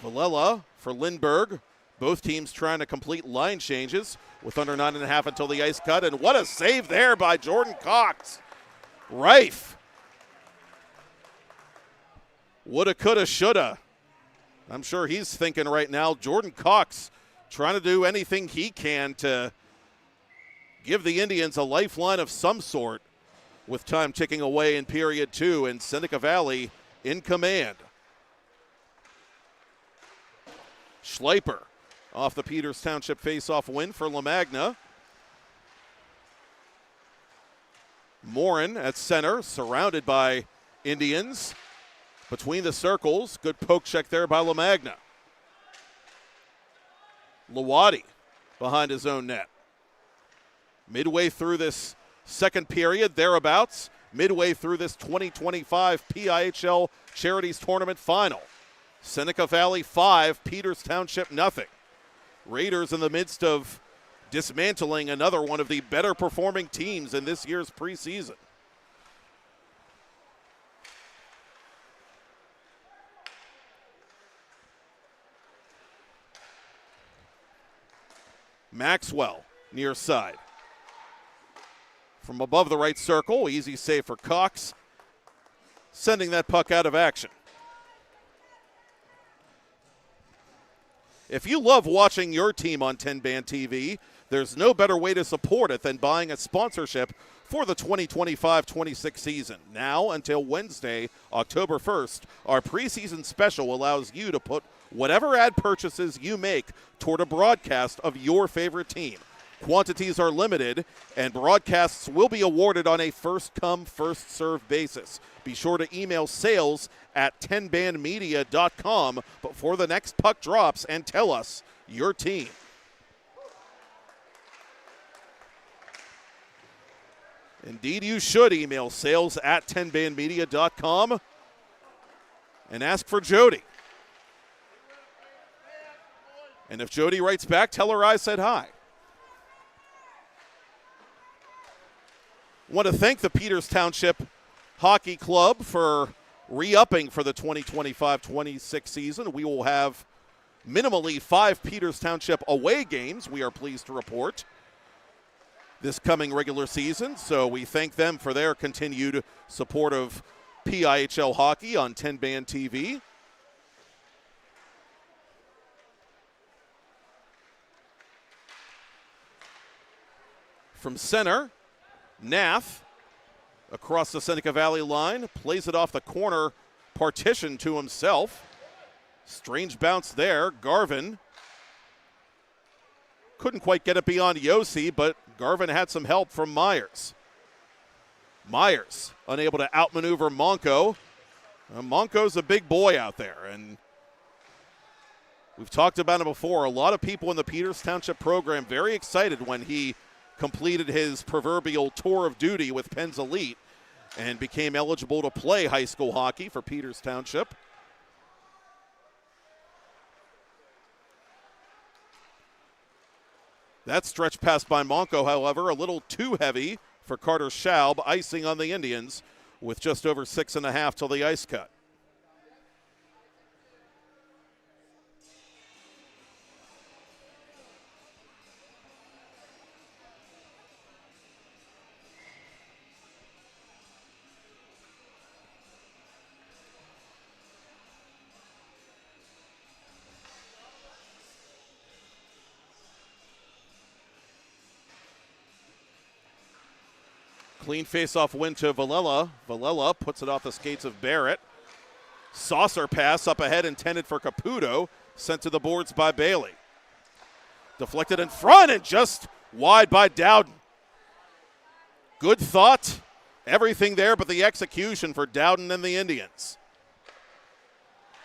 Villela for Lindbergh. Both teams trying to complete line changes with under 9.5 until the ice cut. And what a save there by Jordan Cox. Rife. Woulda, coulda, shoulda. I'm sure he's thinking right now, Jordan Cox trying to do anything he can to give the Indians a lifeline of some sort with time ticking away in period 2 and Seneca Valley in command. Schleiper off the Peters Township face-off win for LaMagna. Morin at center, surrounded by Indians. Between the circles, good poke check there by LaMagna. Lawadi behind his own net. midway through this second period, thereabouts, midway through this 2025 PIHL Charities Tournament Final. Seneca Valley 5, Peters Township nothing. Raiders in the midst of dismantling another one of the better performing teams in this year's preseason. Maxwell near side. From above the right circle, easy save for Cox, sending that puck out of action. If you love watching your team on TenbandTV, there's no better way to support it than buying a sponsorship for the 2025-26 season. Now until Wednesday, October 1st, our preseason special allows you to put whatever ad purchases you make toward a broadcast of your favorite team. Quantities are limited, and broadcasts will be awarded on a first-come, first-served basis. Be sure to email sales@tenbandmedia.com before the next puck drops and tell us your team. Indeed, you should email sales@tenbandmedia.com and ask for Jody. And if Jody writes back, tell her I said hi. Want to thank the Peters Township Hockey Club for re-upping for the 2025-26 season. We will have minimally 5 Peters Township away games, we are pleased to report, this coming regular season. So we thank them for their continued support of PIHL hockey on TenbandTV. From center, Nath, across the Seneca Valley line, plays it off the corner partition to himself. Strange bounce there. Garvin couldn't quite get it beyond Yossi, but Garvin had some help from Myers. Myers unable to outmaneuver Monco. Monco's a big boy out there, and we've talked about him before. A lot of people in the Peters Township program very excited when he completed his proverbial tour of duty with Penn's Elite and became eligible to play high school hockey for Peters Township. That stretch pass by Monco, however, a little too heavy for Carter Schaub, icing on the Indians with just over 6.5 till the ice cut. Clean face-off win to Valella. Valella puts it off the skates of Barrett. Saucer pass up ahead intended for Caputo. Sent to the boards by Bailey. Deflected in front and just wide by Dowden. Good thought. Everything there but the execution for Dowden and the Indians.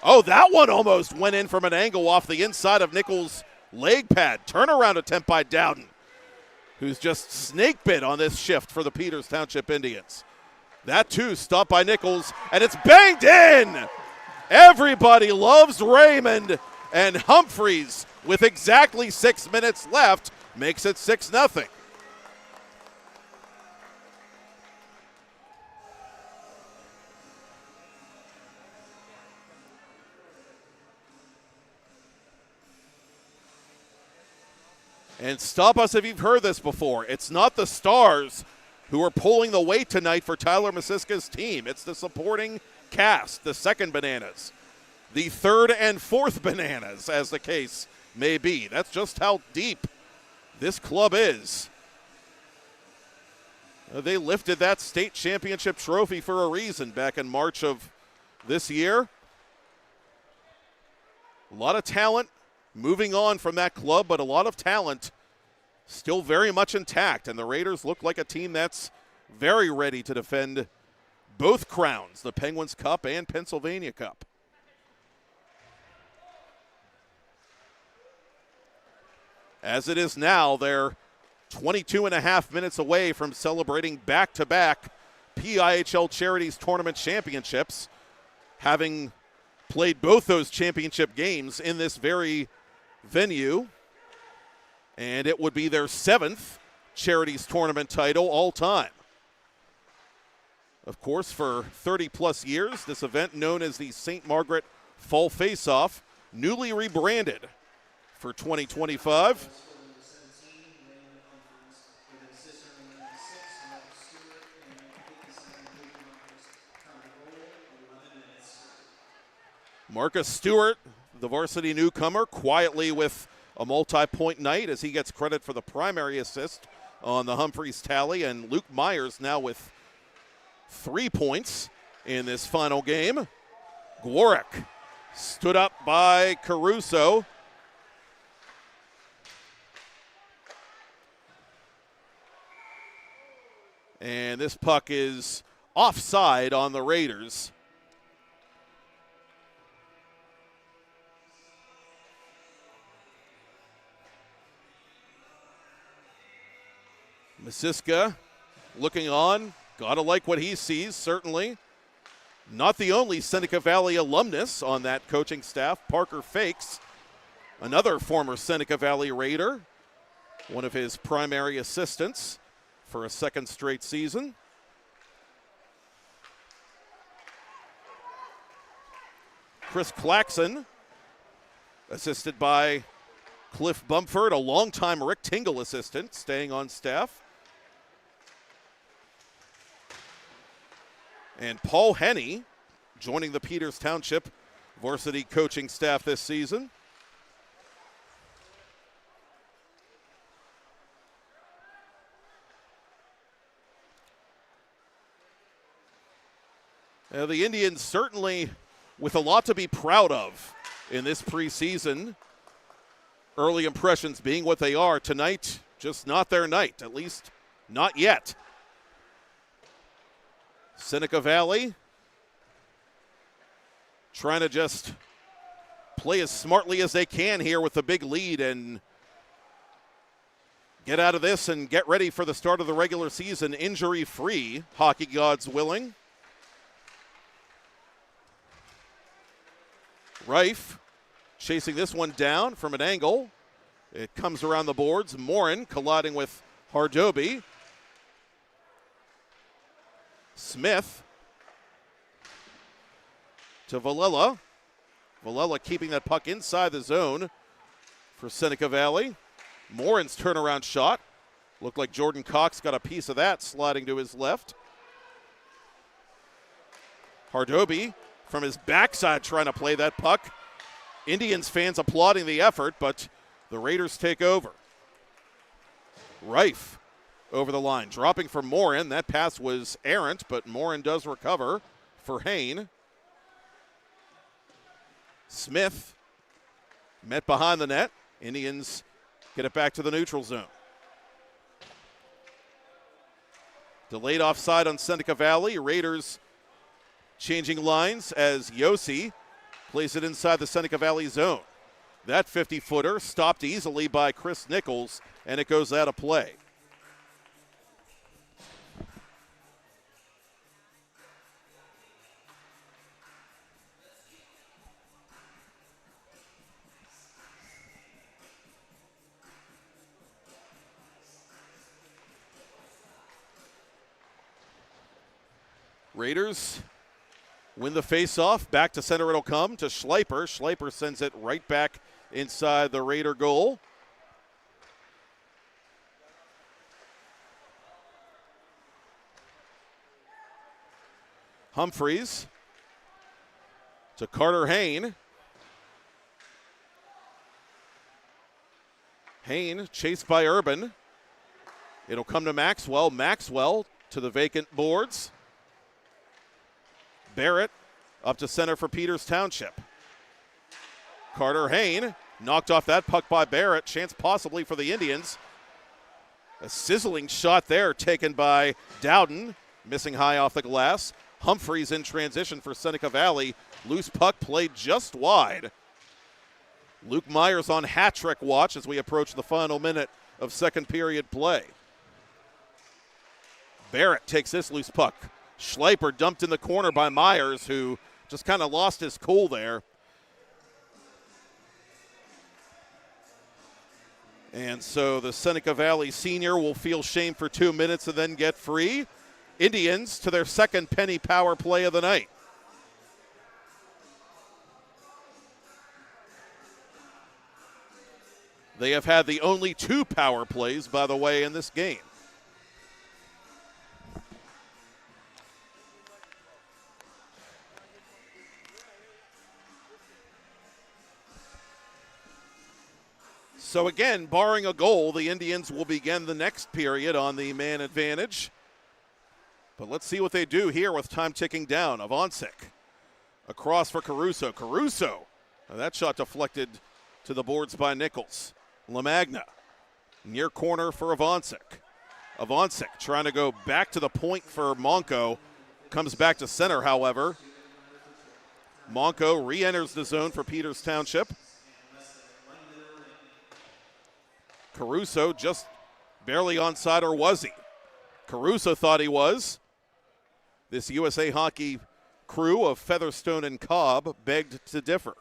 Oh, that one almost went in from an angle off the inside of Nichols' leg pad. Turnaround attempt by Dowden, who's just snake bit on this shift for the Peters Township Indians. That too stopped by Nichols, and it's banged in. Everybody loves Raymond, and Humphreys, with exactly 6 minutes left, makes it 6-0. And stop us if you've heard this before. It's not the Stars who are pulling the weight tonight for Tyler Masiska's team. It's the supporting cast, the second bananas, the third and fourth bananas, as the case may be. That's just how deep this club is. They lifted that state championship trophy for a reason back in March of this year. A lot of talent moving on from that club, but a lot of talent still very much intact. And the Raiders look like a team that's very ready to defend both crowns, the Penguins Cup and Pennsylvania Cup. As it is now, they're 22 and a half minutes away from celebrating back-to-back PIHL Charities Tournament Championships, having played both those championship games in this very venue. And it would be their 7th Charities Tournament title all time. Of course, for 30-plus years, this event known as the St. Margaret Fall Face-Off, newly rebranded for 2025. Marcus Stewart, the varsity newcomer, quietly with a multi-point night as he gets credit for the primary assist on the Humphreys tally. And Luke Myers now with 3 points in this final game. Glorick stood up by Caruso. And this puck is offside on the Raiders. Masiska looking on. Gotta like what he sees, certainly. Not the only Seneca Valley alumnus on that coaching staff. Parker Fakes, another former Seneca Valley Raider, one of his primary assistants for a second straight season. Chris Claxon, assisted by Cliff Bumford, a longtime Rick Tingle assistant, staying on staff. And Paul Henney joining the Peters Township varsity coaching staff this season. The Indians certainly with a lot to be proud of in this preseason. Early impressions being what they are. Tonight, just not their night, at least not yet. Seneca Valley trying to just play as smartly as they can here with the big lead and get out of this and get ready for the start of the regular season injury-free, hockey gods willing. Reif chasing this one down from an angle. It comes around the boards. Morin colliding with Hardoby. Smith to Valella. Valella keeping that puck inside the zone for Seneca Valley. Morin's turnaround shot. Looked like Jordan Cox got a piece of that sliding to his left. Hardoby from his backside trying to play that puck. Indians fans applauding the effort, but the Raiders take over. Reif over the line, dropping for Morin. That pass was errant, but Morin does recover for Hain. Smith met behind the net. Indians get it back to the neutral zone. Delayed offside on Seneca Valley. Raiders changing lines as Yossi plays it inside the Seneca Valley zone. That 50-footer stopped easily by Chris Nichols, and it goes out of play. Raiders win the face-off. Back to center it'll come to Schleiper. Schleiper sends it right back inside the Raider goal. Humphreys to Carter Hain. Hain chased by Urban. It'll come to Maxwell. Maxwell to the vacant boards. Barrett up to center for Peters Township. Carter Hain knocked off that puck by Barrett. Chance possibly for the Indians. A sizzling shot there taken by Dowden, missing high off the glass. Humphreys in transition for Seneca Valley. Loose puck played just wide. Luke Myers on hat trick watch as we approach the final minute of second period play. Barrett takes this loose puck. Schleiper dumped in the corner by Myers, who just kind of lost his cool there. And so the Seneca Valley senior will feel shame for 2 minutes and then get free. Indians to their second penny power play of the night. They have had the only 2 power plays, by the way, in this game. So again, barring a goal, the Indians will begin the next period on the man advantage. But let's see what they do here with time ticking down. Avancic across for Caruso. Caruso, that shot deflected to the boards by Nichols. LaMagna, near corner for Avancic. Avancic trying to go back to the point for Monco. Comes back to center, however. Monco re-enters the zone for Peters Township. Caruso just barely onside, or was he? Caruso thought he was. This USA Hockey crew of Featherstone and Cobb begged to differ.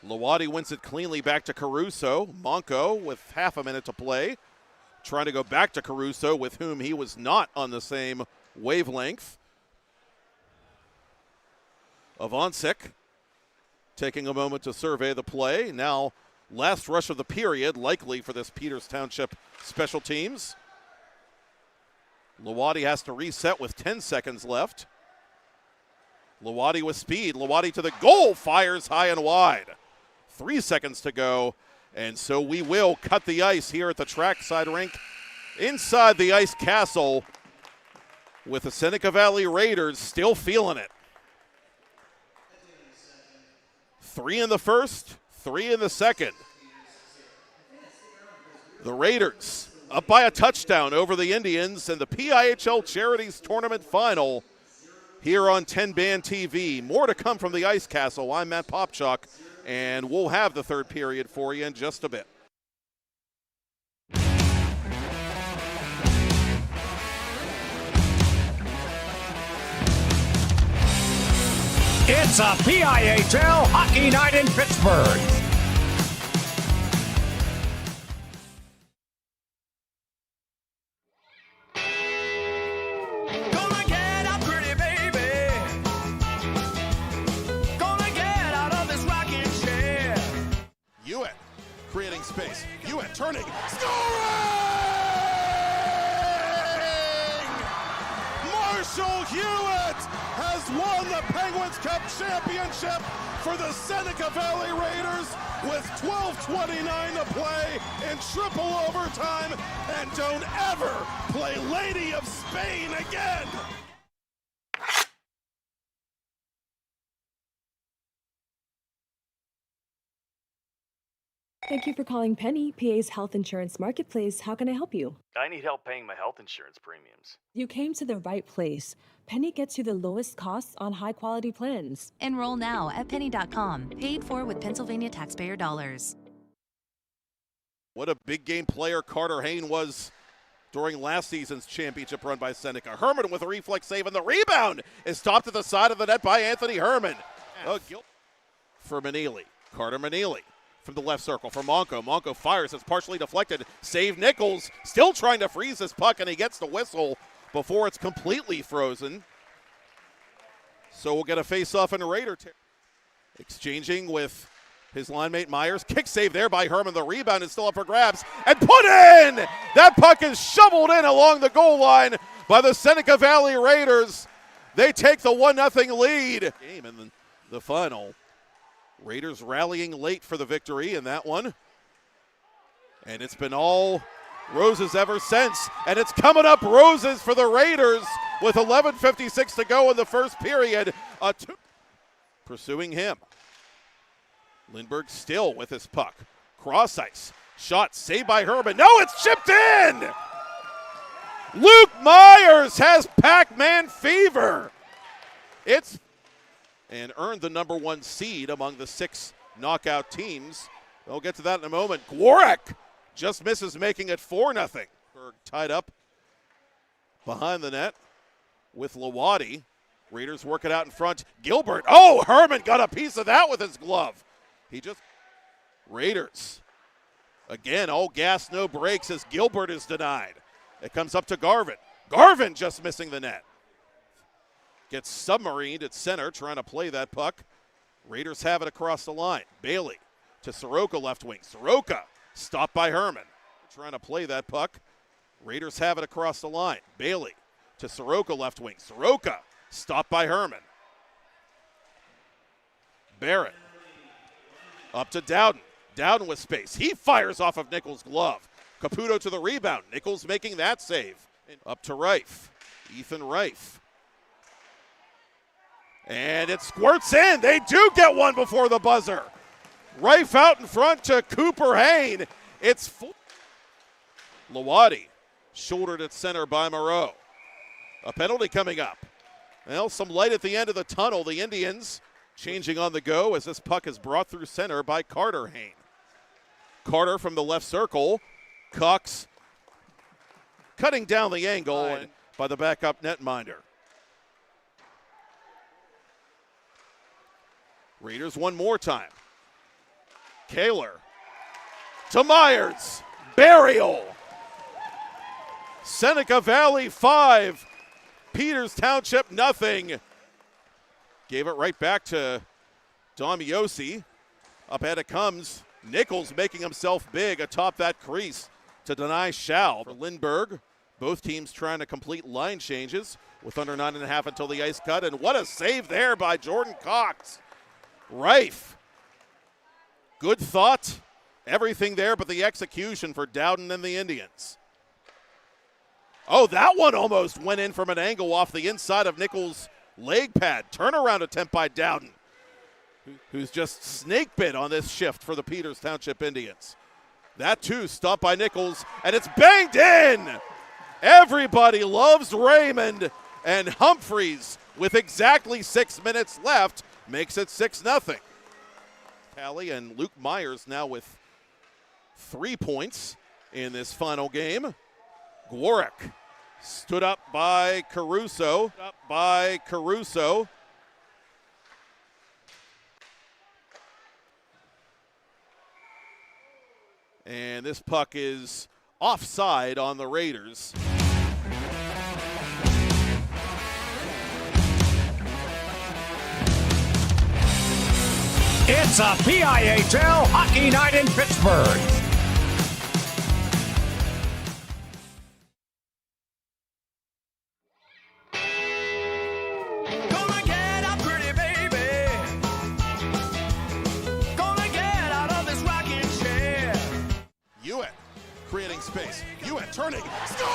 Lawadi wins it cleanly back to Caruso. Monco with half a minute to play, trying to go back to Caruso, with whom he was not on the same wavelength. Avancic taking a moment to survey the play. Now, last rush of the period, likely for this Peters Township special teams. Lawadi has to reset with 10 seconds left. Lawadi with speed. Lawadi to the goal, fires high and wide. 3 seconds to go, and so we will cut the ice here at the trackside rink inside the Ice Castle, with the Seneca Valley Raiders still feeling it. 3 in the first, 3 in the second. The Raiders up by a touchdown over the Indians in the PIHL Charities Tournament Final here on TenbandTV. More to come from the Ice Castle. I'm Matt Popchock, and we'll have the third period for you in just a bit. It's a PIHL Hockey Night in Pittsburgh. Gonna get up, pretty baby. Gonna get out of this rocking chair. Hewitt creating space. Hewitt turning. Scoring! Marshall Hewitt has won the Penguins Cup Championship for the Seneca Valley Raiders with 12:29 to play in triple overtime. And don't ever play Lady of Spain again. Thank you for calling Penny, PA's health insurance marketplace. How can I help you? I need help paying my health insurance premiums. You came to the right place. Penny gets you the lowest costs on high-quality plans. Enroll now at penny.com. Paid for with Pennsylvania taxpayer dollars. What a big game player Carter Hayne was during last season's championship run by Seneca. Herman with a reflex save, and the rebound is stopped at the side of the net by Anthony Herman. For Manili. Carter Manili from the left circle for Monco. Monco fires. It's partially deflected. Save Nichols. Still trying to freeze this puck, and he gets the whistle before it's completely frozen. So we'll get a face-off in Raider. Exchanging with his line mate Myers. Kick save there by Herman. The rebound is still up for grabs. And put in! That puck is shoveled in along the goal line by the Seneca Valley Raiders. They take the 1-0 lead. Game in the final. Raiders rallying late for the victory in that one. And it's been all roses ever since. And it's coming up roses for the Raiders with 11:56 to go in the first period. Pursuing him. Lindbergh still with his puck. Cross ice. Shot saved by Herman. No, it's chipped in! Luke Myers has Pac-Man fever. And earned the number 1 seed among the 6 knockout teams. We'll get to that in a moment. Gwarek just misses, making it 4-0. Tied up behind the net with Lawadi. Raiders work it out in front. Gilbert. Oh, Herman got a piece of that with his glove. Raiders. Again, all gas, no brakes as Gilbert is denied. It comes up to Garvin. Garvin just missing the net. Gets submarined at center, trying to play that puck. Raiders have it across the line. Bailey to Soroka, left wing. Soroka stopped by Herman. Trying to play that puck. Raiders have it across the line. Bailey to Soroka, left wing. Soroka stopped by Herman. Barrett up to Dowden. Dowden with space. He fires off of Nichols' glove. Caputo to the rebound. Nichols making that save. Up to Reif. Ethan Reif. And it squirts in. They do get one before the buzzer. Reif out in front to Cooper Hain. It's Lawadi shouldered at center by Moreau. A penalty coming up. Well, some light at the end of the tunnel. The Indians changing on the go as this puck is brought through center by Carter Hain. Carter from the left circle. Cox cutting down the angle by the backup netminder. Raiders one more time. Kaler to Myers. Burial. Seneca Valley 5. Peters Township nothing. Gave it right back to Domiosi. Up ahead it comes. Nichols making himself big atop that crease to deny Schall. For Lindbergh, both teams trying to complete line changes with under 9.5 until the ice cut. And what a save there by Jordan Cox. Reif. Good thought. Everything there but the execution for Dowden and the Indians. Oh, that one almost went in from an angle off the inside of Nichols' leg pad. Turnaround attempt by Dowden, who's just snake bit on this shift for the Peters Township Indians. That too stopped by Nichols, and it's banged in. Everybody loves Raymond, and Humphreys, with exactly 6 minutes left, makes it 6-0. Tally and Luke Myers now with 3 points in this final game. Gwarek stood up by Caruso. And this puck is offside on the Raiders. It's a PIHL Hockey Night in Pittsburgh. Gonna get up, pretty baby. Gonna get out of this rocking chair. Hewitt creating space. Hewitt turning. Scoring!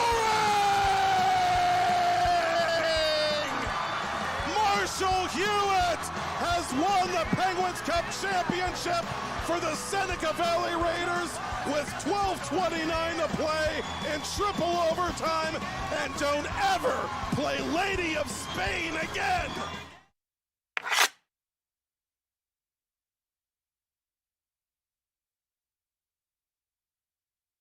Marshall Hewitt has won the Penguins Cup Championship for the Seneca Valley Raiders with 12:29 to play in triple overtime. And don't ever play Lady of Spain again.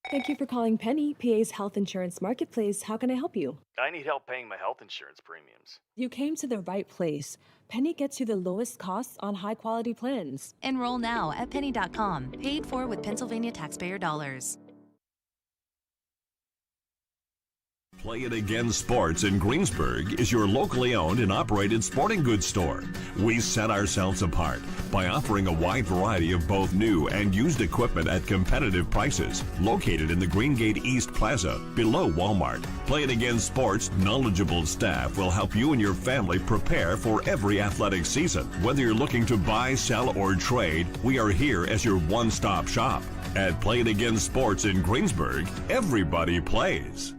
Thank you for calling Penny, PA's health insurance marketplace. How can I help you? I need help paying my health insurance premiums. You came to the right place. Penny gets you the lowest costs on high-quality plans. Enroll now at penny.com, paid for with Pennsylvania taxpayer dollars. Play It Again Sports in Greensburg is your locally owned and operated sporting goods store. We set ourselves apart by offering a wide variety of both new and used equipment at competitive prices. Located in the Greengate East Plaza, below Walmart, Play It Again Sports' knowledgeable staff will help you and your family prepare for every athletic season. Whether you're looking to buy, sell, or trade, we are here as your one-stop shop. At Play It Again Sports in Greensburg, everybody plays.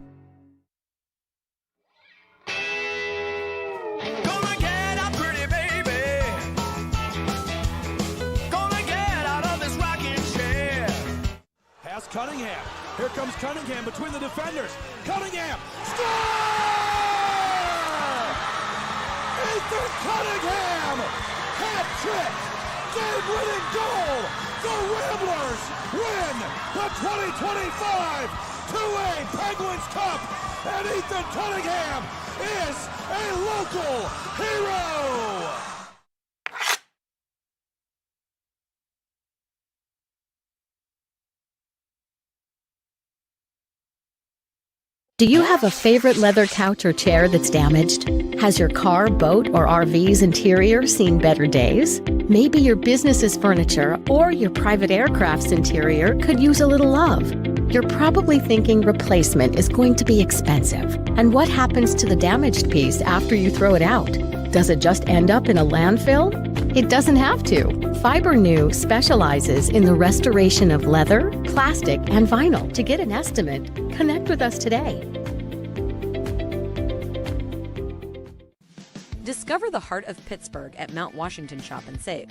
Gonna get up, pretty baby. Gonna get out of this rocking chair. Pass Here comes Cunningham between the defenders. Cunningham, score! Ethan Cunningham, hat trick, game-winning goal. The Ramblers win the 2025 2A Penguins Cup, and Ethan Cunningham is a local hero. Do you have a favorite leather couch or chair that's damaged? Has your car, boat, or RV's interior seen better days? Maybe your business's furniture or your private aircraft's interior could use a little love. You're probably thinking replacement is going to be expensive. And what happens to the damaged piece after you throw it out? Does it just end up in a landfill? It doesn't have to. Fiber New specializes in the restoration of leather, plastic, and vinyl. To get an estimate, connect with us today. Discover the heart of Pittsburgh at Mount Washington Shop and Save.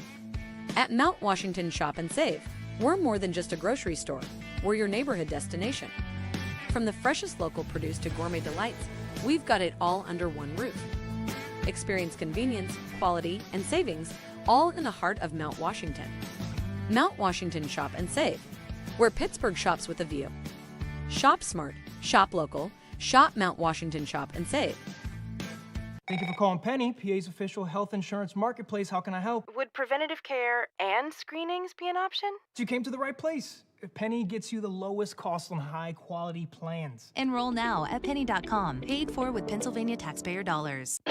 At Mount Washington Shop and Save, we're more than just a grocery store. We're your neighborhood destination. From the freshest local produce to gourmet delights, we've got it all under one roof. Experience convenience, quality, and savings all in the heart of Mount Washington. Mount Washington Shop and Save, where Pittsburgh shops with a view. Shop smart, shop local, shop Mount Washington Shop and Save. Thank you for calling Penny, PA's official health insurance marketplace. How can I help? Would preventative care and screenings be an option? You came to the right place. Penny gets you the lowest cost on high-quality plans. Enroll now at penny.com, paid for with Pennsylvania taxpayer dollars.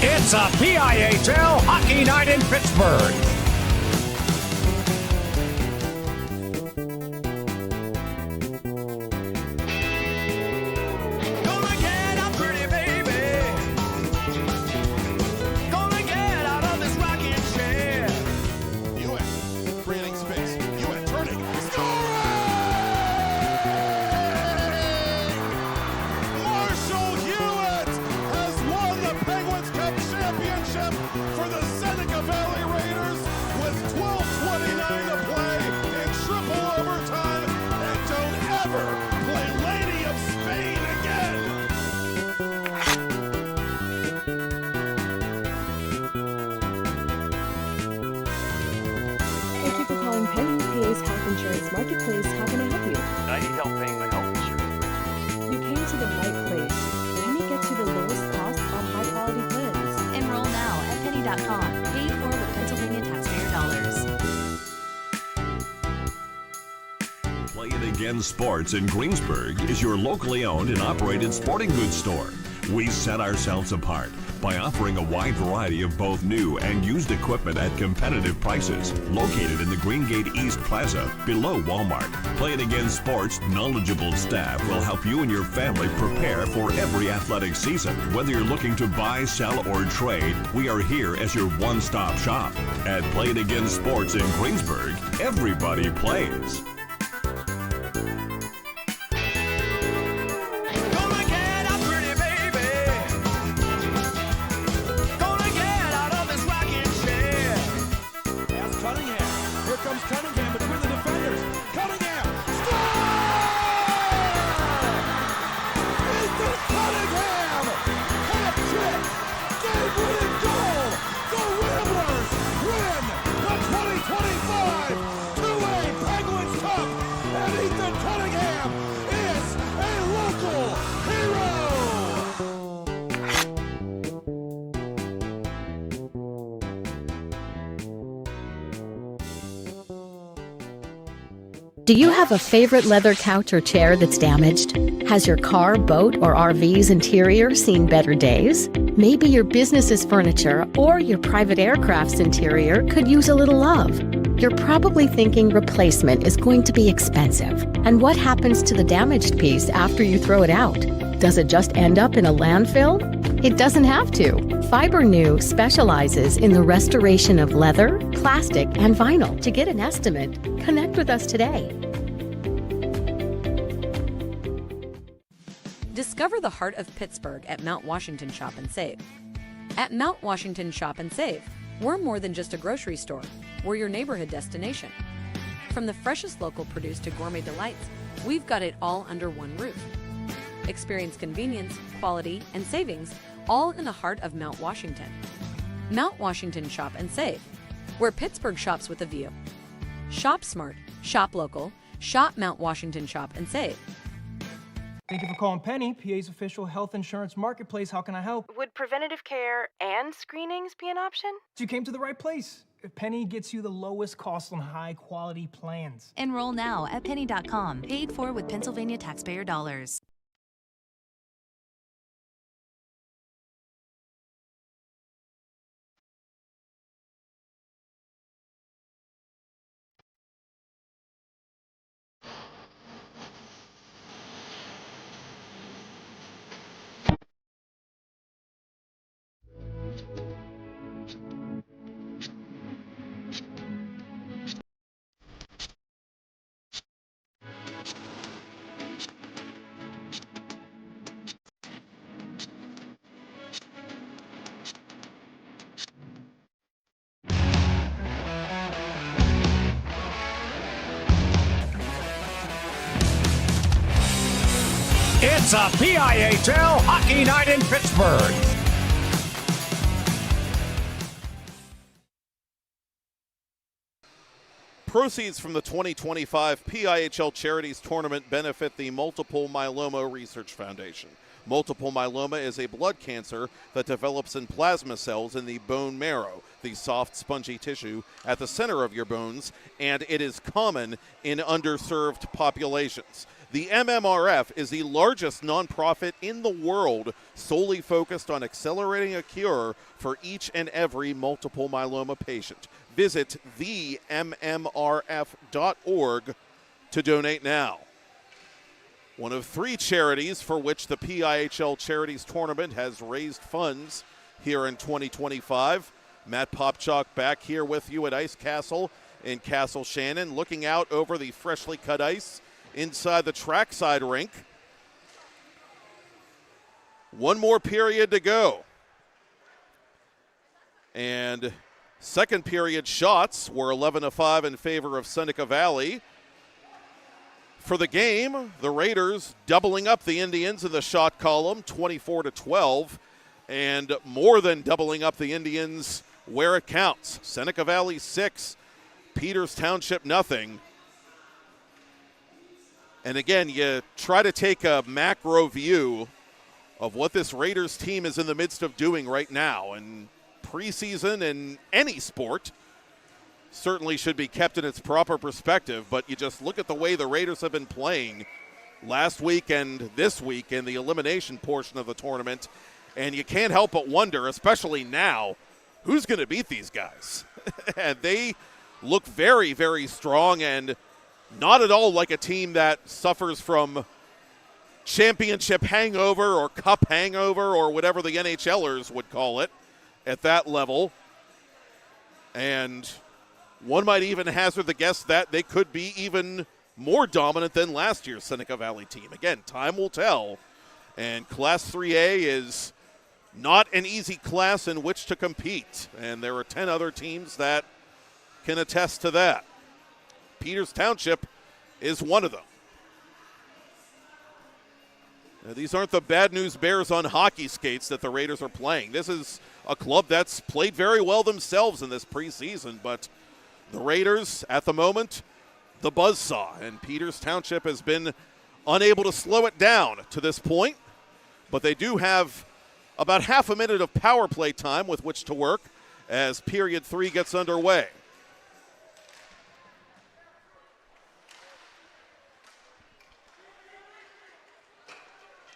It's a PIHL Hockey Night in Pittsburgh. Gonna get up, pretty baby. Gonna get out of this rocking chair. Hewitt creating space. Hewitt turning. Marshall Hewitt has won the Penguins Cup Championship for the Seneca Valley Raiders with 12:29 to play in triple overtime. And don't ever play Lady of Spain again. Thank you for calling Penny, PA's health insurance marketplace. How can I help you? I need help paying my health insurance premiums. You came to the right place. Penny gets you the lowest cost on high-quality plans. Enroll now at penny.com, paid for with Pennsylvania taxpayer dollars. Play It Again Sports in Greensburg is your locally owned and operated sporting goods store. We set ourselves apart by offering a wide variety of both new and used equipment at competitive prices. Located in the Greengate East Plaza, below Walmart. Play It Again Sports' knowledgeable staff will help you and your family prepare for every athletic season. Whether you're looking to buy, sell, or trade, we are here as your one-stop shop. At Play It Again Sports in Greensburg, everybody plays. Gonna get up, pretty baby. Gonna get out of this rocking chair. As Cunningham. Here comes Cunningham between the defenders. Cunningham, score! Ethan Cunningham, hat trick, game-winning goal. The Ramblers win the 2025 2A Penguins Cup, and Ethan Cunningham is a local hero. Do you have a favorite leather couch or chair that's damaged? Has your car, boat, or RV's interior seen better days? Maybe your business's furniture or your private aircraft's interior could use a little love. You're probably thinking replacement is going to be expensive. And what happens to the damaged piece after you throw it out? Does it just end up in a landfill? It doesn't have to. FiberNew specializes in the restoration of leather, plastic, and vinyl. To get an estimate, connect with us today. Discover the heart of Pittsburgh at Mount Washington Shop and Save. At Mount Washington Shop and Save, we're more than just a grocery store. We're your neighborhood destination. From the freshest local produce to gourmet delights, we've got it all under one roof. Experience convenience, quality, and savings all in the heart of Mount Washington. Mount Washington Shop and Save, where Pittsburgh shops with a view. Shop smart, shop local, shop Mount Washington Shop and Save. Thank you for calling Penny, PA's official health insurance marketplace. How can I help? Would preventative care and screenings be an option? You came to the right place. Penny gets you the lowest cost on high-quality plans. Enroll now at penny.com, paid for with Pennsylvania taxpayer dollars. It's a PIHL Hockey Night in Pittsburgh. Proceeds from the 2025 PIHL Charities Tournament benefit the Multiple Myeloma Research Foundation. Multiple myeloma is a blood cancer that develops in plasma cells in the bone marrow, the soft, spongy tissue at the center of your bones, and it is common in underserved populations. The MMRF is the largest nonprofit in the world solely focused on accelerating a cure for each and every multiple myeloma patient. Visit themmrf.org to donate now. One of three charities for which the PIHL Charities Tournament has raised funds here in 2025. Matt Popchock back here with you at Ice Castle in Castle Shannon, looking out over the freshly cut ice inside the trackside rink. One more period to go. And second period shots were 11-5 in favor of Seneca Valley. For the game, the Raiders doubling up the Indians in the shot column, 24-12, and more than doubling up the Indians where it counts. Seneca Valley 6, Peters Township nothing. And again, you try to take a macro view of what this Raiders team is in the midst of doing right now. And preseason in any sport certainly should be kept in its proper perspective, but you just look at the way the Raiders have been playing last week and this week in the elimination portion of the tournament, and you can't help but wonder, especially now, who's going to beat these guys? And they look very, very strong and not at all like a team that suffers from championship hangover or cup hangover or whatever the NHLers would call it at that level. And one might even hazard the guess that they could be even more dominant than last year's Seneca Valley team. Again, time will tell. And Class 3A is not an easy class in which to compete. And there are 10 other teams that can attest to that. Peters Township is one of them. Now, these aren't the bad news Bears on hockey skates that the Raiders are playing. This is a club that's played very well themselves in this preseason, but the Raiders, at the moment, the buzzsaw, and Peters Township has been unable to slow it down to this point, but they do have about half a minute of power play time with which to work as period 3 gets underway.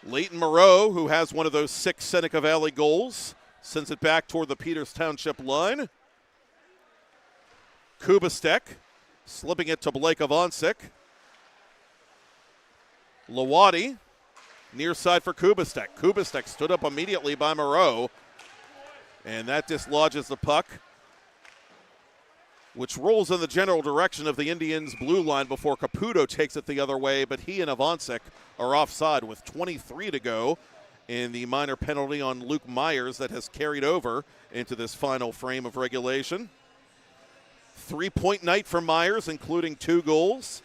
Leighton Moreau, who has one of those 6 Seneca Valley goals, sends it back toward the Peters Township line. Kubastek slipping it to Blake Avancic. Lawadi, near side for Kubastek. Kubastek stood up immediately by Moreau, and that dislodges the puck, which rolls in the general direction of the Indians' blue line before Caputo takes it the other way, but he and Avancic are offside with 23 to go in the minor penalty on Luke Myers that has carried over into this final frame of regulation. 3-point night for Myers, including 2 goals.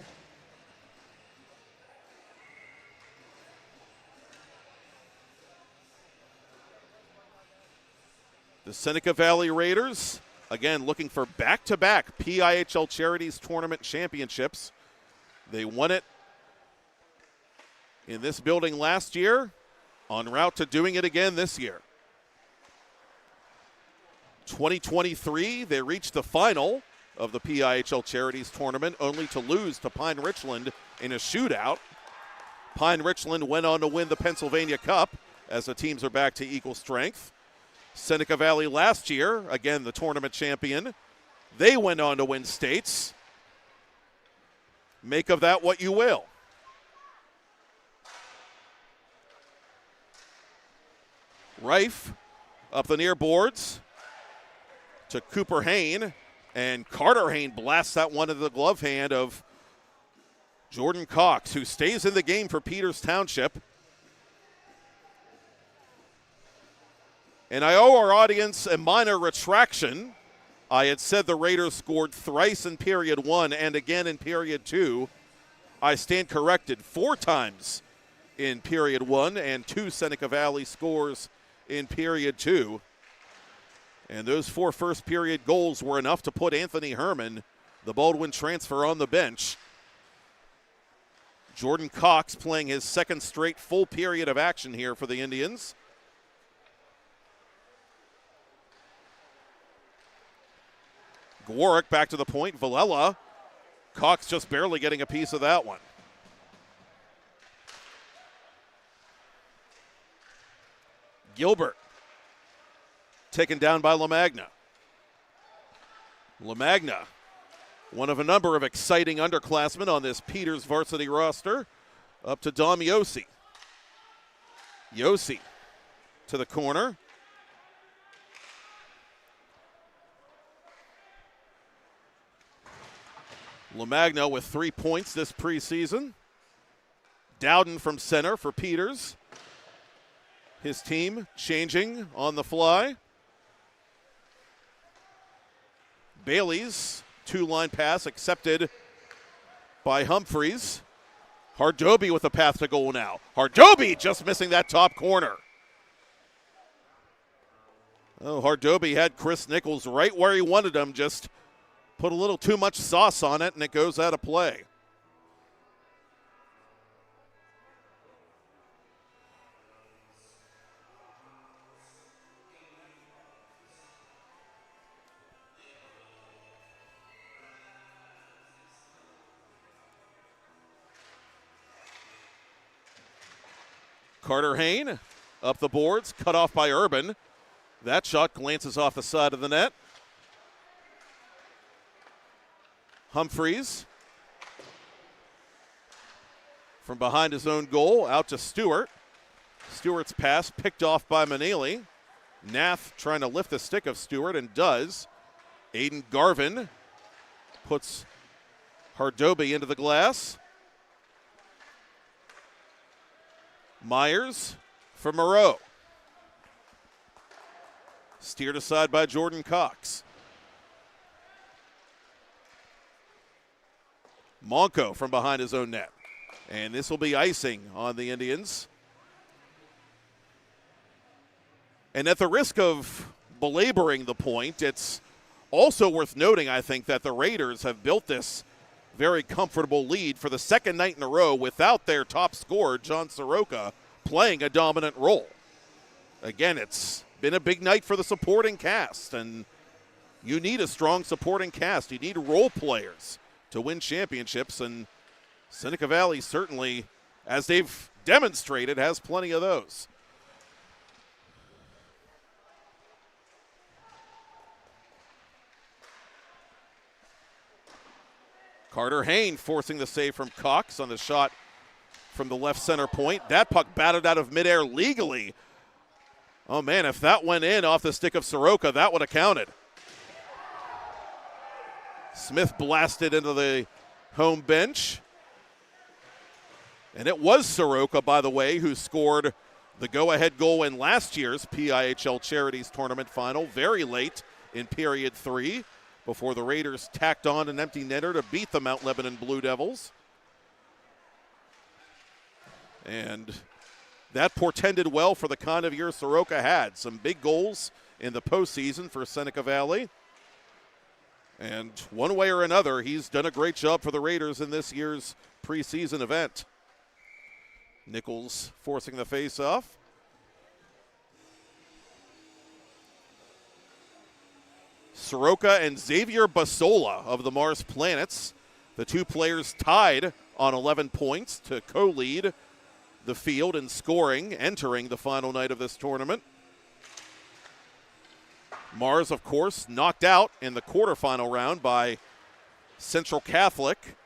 The Seneca Valley Raiders, again, looking for back-to-back PIHL Charities Tournament Championships. They won it in this building last year, en route to doing it again this year. 2023, they reached the final of the PIHL Charities Tournament, only to lose to Pine Richland in a shootout. Pine Richland went on to win the Pennsylvania Cup as the teams are back to equal strength. Seneca Valley last year, again the tournament champion, they went on to win states. Make of that what you will. Reif up the near boards to Cooper Hain, and Carter Hain blasts that one into the glove hand of Jordan Cox, who stays in the game for Peters Township. And I owe our audience a minor retraction. I had said the Raiders scored thrice in period 1 and again in period 2. I stand corrected, 4 times in period 1 and 2 Seneca Valley scores in period 2. And those 4 first period goals were enough to put Anthony Herman, the Baldwin transfer, on the bench. Jordan Cox playing his 2nd straight full period of action here for the Indians. Gwarrick back to the point. Villela. Cox just barely getting a piece of that one. Gilbert taken down by LaMagna. LaMagna, one of a number of exciting underclassmen on this Peters varsity roster, up to Dom Yossi. Yossi to the corner. LaMagna with 3 points this preseason. Dowden from center for Peters. His team changing on the fly. Bailey's 2-line pass accepted by Humphreys. Hardoby with a path to goal now. Hardoby just missing that top corner. Oh, Hardoby had Chris Nichols right where he wanted him, just put a little too much sauce on it, and it goes out of play. Carter Hain up the boards, cut off by Urban. That shot glances off the side of the net. Humphreys from behind his own goal out to Stewart. Stewart's pass picked off by Manili. Nath trying to lift the stick of Stewart and does. Aiden Garvin puts Hardoby into the glass. Myers for Moreau. Steered aside by Jordan Cox. Monco from behind his own net. And this will be icing on the Indians. And at the risk of belaboring the point, it's also worth noting, I think, that the Raiders have built this very comfortable lead for the 2nd night in a row without their top scorer, John Soroka, playing a dominant role. Again, it's been a big night for the supporting cast, and you need a strong supporting cast. You need role players to win championships, and Seneca Valley certainly, as they've demonstrated, has plenty of those. Carter Hayne forcing the save from Cox on the shot from the left center point. That puck batted out of midair legally. Oh man, if that went in off the stick of Soroka, that would have counted. Smith blasted into the home bench. And it was Soroka, by the way, who scored the go-ahead goal in last year's PIHL Charities Tournament final very late in period 3 before the Raiders tacked on an empty netter to beat the Mount Lebanon Blue Devils. And that portended well for the kind of year Soroka had. Some big goals in the postseason for Seneca Valley. And one way or another, he's done a great job for the Raiders in this year's preseason event. Nichols forcing the face-off. Soroka and Xavier Basola of the Mars Planets, the two players tied on 11 points to co-lead the field in scoring, entering the final night of this tournament. Mars, of course, knocked out in the quarterfinal round by Central Catholic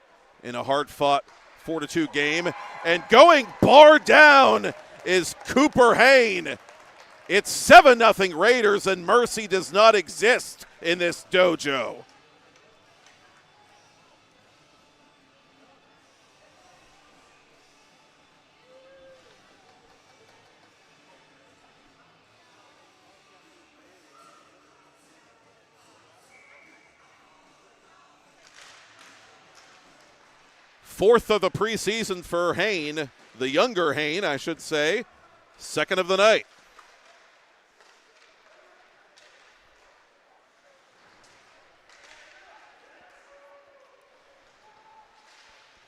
in a hard-fought 4-2 game. And going bar down is Cooper Hayne. It's 7-0 Raiders, and mercy does not exist in this dojo. Fourth of the preseason for Hayne, the younger Hayne, I should say. Second of the night.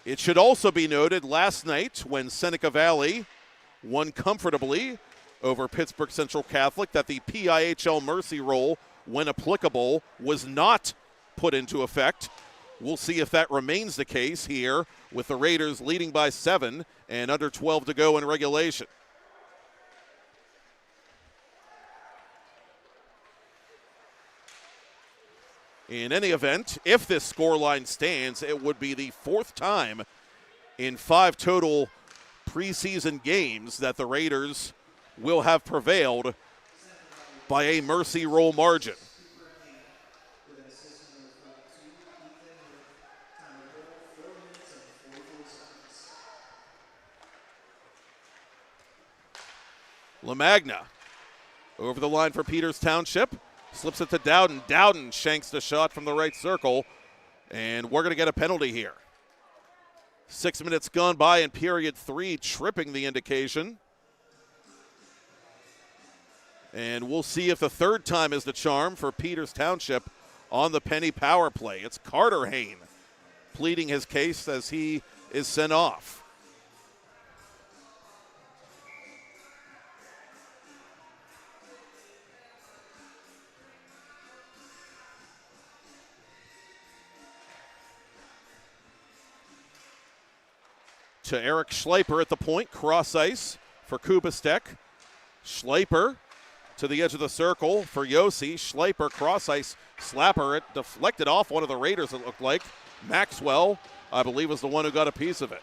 It should also be noted last night when Seneca Valley won comfortably over Pittsburgh Central Catholic that the PIHL Mercy Rule, when applicable, was not put into effect. We'll see if that remains the case here with the Raiders leading by 7 and under 12 to go in regulation. In any event, if this scoreline stands, it would be the fourth time in 5 total preseason games that the Raiders will have prevailed by a mercy rule margin. LaMagna over the line for Peters Township. Slips it to Dowden. Dowden shanks the shot from the right circle. And we're going to get a penalty here. 6 minutes gone by in period 3, tripping the indication. And we'll see if the third time is the charm for Peters Township on the penny power play. It's Carter Hayne pleading his case as he is sent off. To Eric Schleiper at the point, cross ice for Kubastek. Schleiper to the edge of the circle for Yossi. Schleiper cross ice slapper. It deflected off one of the Raiders, it looked like. Maxwell, I believe, was the one who got a piece of it.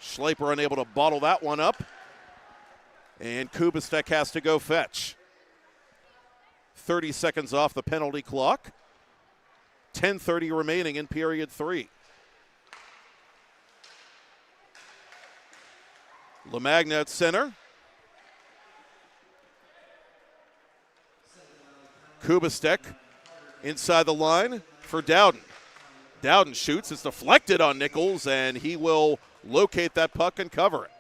Schleiper unable to bottle that one up. And Kubastek has to go fetch. 30 seconds off the penalty clock. 10:30 remaining in period 3. LaMagna at center. Kubastek inside the line for Dowden. Dowden shoots. It's deflected on Nichols, and he will locate that puck and cover it.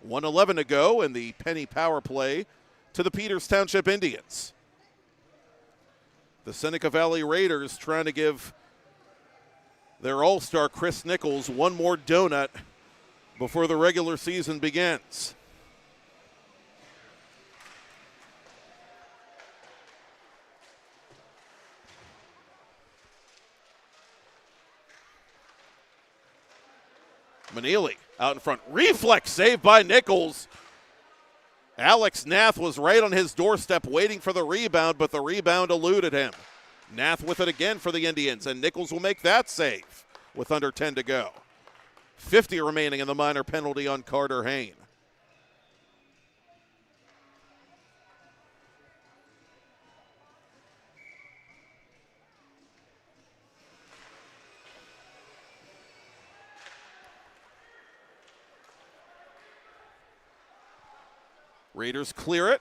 1:11 to go in the penny power play to the Peters Township Indians. The Seneca Valley Raiders trying to give their all-star Chris Nichols one more donut before the regular season begins. Manili out in front. Reflex save by Nichols. Alex Nath was right on his doorstep waiting for the rebound, but the rebound eluded him. Nath with it again for the Indians, and Nichols will make that save with under 10 to go. 50 remaining in the minor penalty on Carter Hayne. Raiders clear it.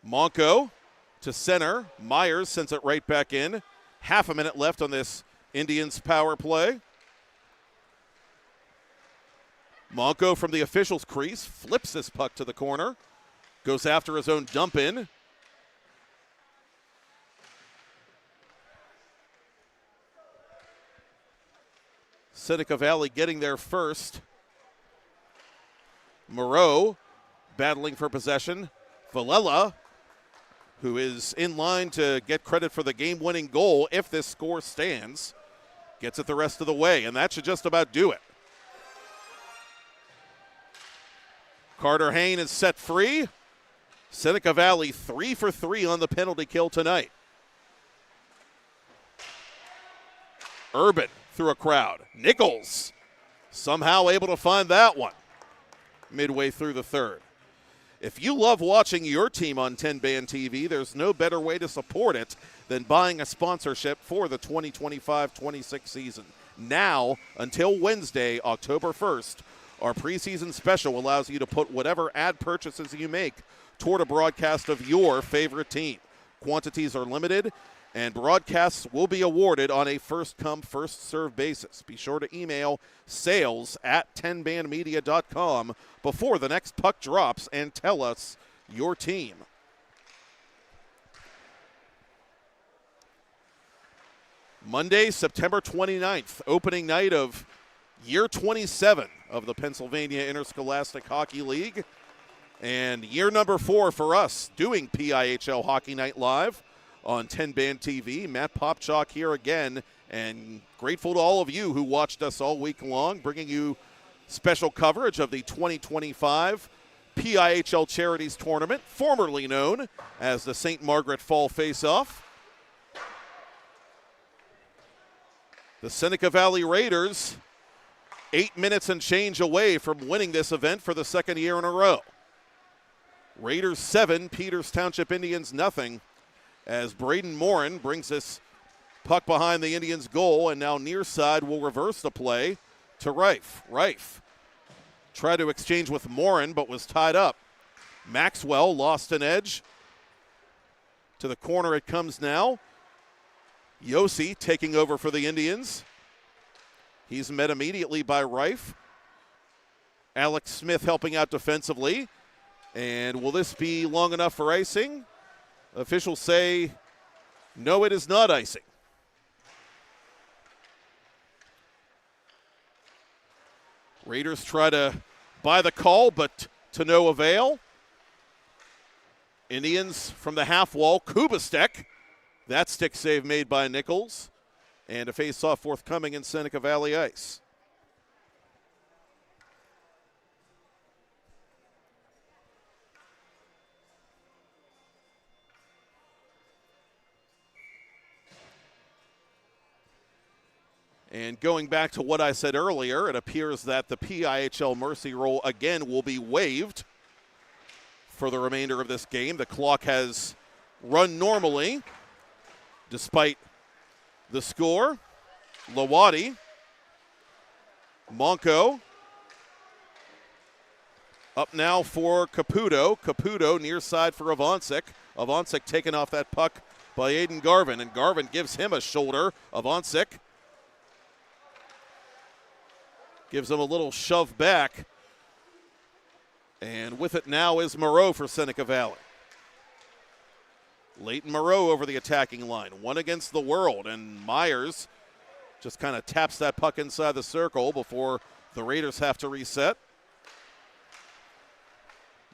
Monco to center. Myers sends it right back in. Half a minute left on this Indians power play. Monco from the officials' crease flips this puck to the corner. Goes after his own dump in. Seneca Valley getting there first. Moreau battling for possession. Villela, who is in line to get credit for the game-winning goal if this score stands, gets it the rest of the way, and that should just about do it. Carter Hayne is set free. Seneca Valley 3 for 3 on the penalty kill tonight. Urban through a crowd. Nichols somehow able to find that one midway through the third. If you love watching your team on TenbandTV, there's no better way to support it than buying a sponsorship for the 2025-26 season. Now, until Wednesday, October 1st, our preseason special allows you to put whatever ad purchases you make toward a broadcast of your favorite team. Quantities are limited, and broadcasts will be awarded on a first-come, first-served basis. Be sure to email sales@tenbandmedia.com before the next puck drops and tell us your team. Monday, September 29th, opening night of year 27 of the Pennsylvania Interscholastic Hockey League, and year number 4 for us doing PIHL Hockey Night Live on TenbandTV. Matt Popchock here again, and grateful to all of you who watched us all week long, bringing you special coverage of the 2025 PIHL Charities Tournament, formerly known as the St. Margaret Fall Face-Off. The Seneca Valley Raiders, 8 minutes and change away from winning this event for the second year in a row. Raiders 7, Peters Township Indians nothing, as Braden Morin brings this puck behind the Indians' goal, and now near side will reverse the play to Reif. Reif tried to exchange with Morin, but was tied up. Maxwell lost an edge. To the corner it comes now. Yossi taking over for the Indians. He's met immediately by Reif. Alex Smith helping out defensively. And will this be long enough for icing? Officials say, no, it is not icing. Raiders try to buy the call, but to no avail. Indians from the half wall, Kubastek. That stick save made by Nichols. And a face-off forthcoming in Seneca Valley ice. And going back to what I said earlier, it appears that the PIHL mercy rule again will be waived for the remainder of this game. The clock has run normally despite the score. Lawadi, Monco, up now for Caputo. Caputo near side for Avancic. Avancic taken off that puck by Aiden Garvin, and Garvin gives him a shoulder. Avancic gives him a little shove back. And with it now is Moreau for Seneca Valley. Leighton Moreau over the attacking line. One against the world, and Myers just kind of taps that puck inside the circle before the Raiders have to reset.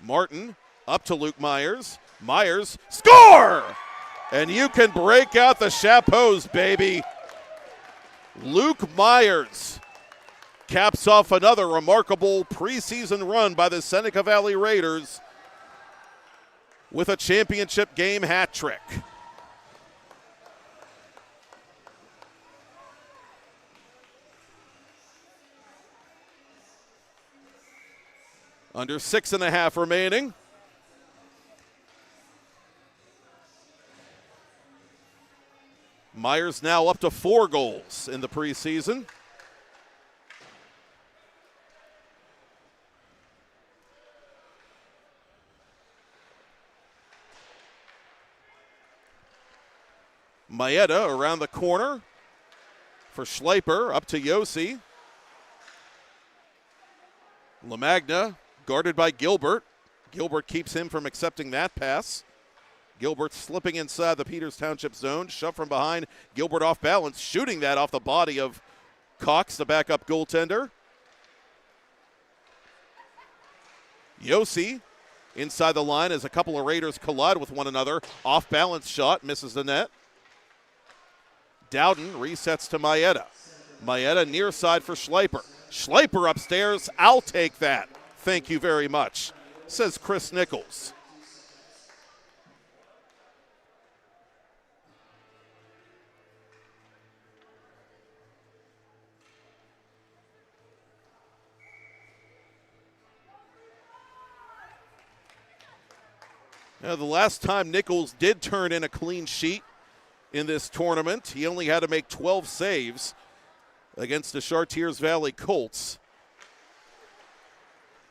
Martin up to Luke Myers. Myers, score! And you can break out the chapeaus, baby. Luke Myers caps off another remarkable preseason run by the Seneca Valley Raiders with a championship game hat trick. Under 6.5 remaining. Myers now up to 4 goals in the preseason. Maeda around the corner for Schleiper, up to Yossi. LaMagna guarded by Gilbert. Gilbert keeps him from accepting that pass. Gilbert slipping inside the Peters Township zone, shoved from behind. Gilbert off balance, shooting that off the body of Cox, the backup goaltender. Yossi inside the line as a couple of Raiders collide with one another. Off balance shot, misses the net. Dowden resets to Maeda. Maeda near side for Schleiper. Schleiper upstairs, I'll take that. Thank you very much, says Chris Nichols. Now, the last time Nichols did turn in a clean sheet in this tournament, he only had to make 12 saves against the Chartiers Valley Colts.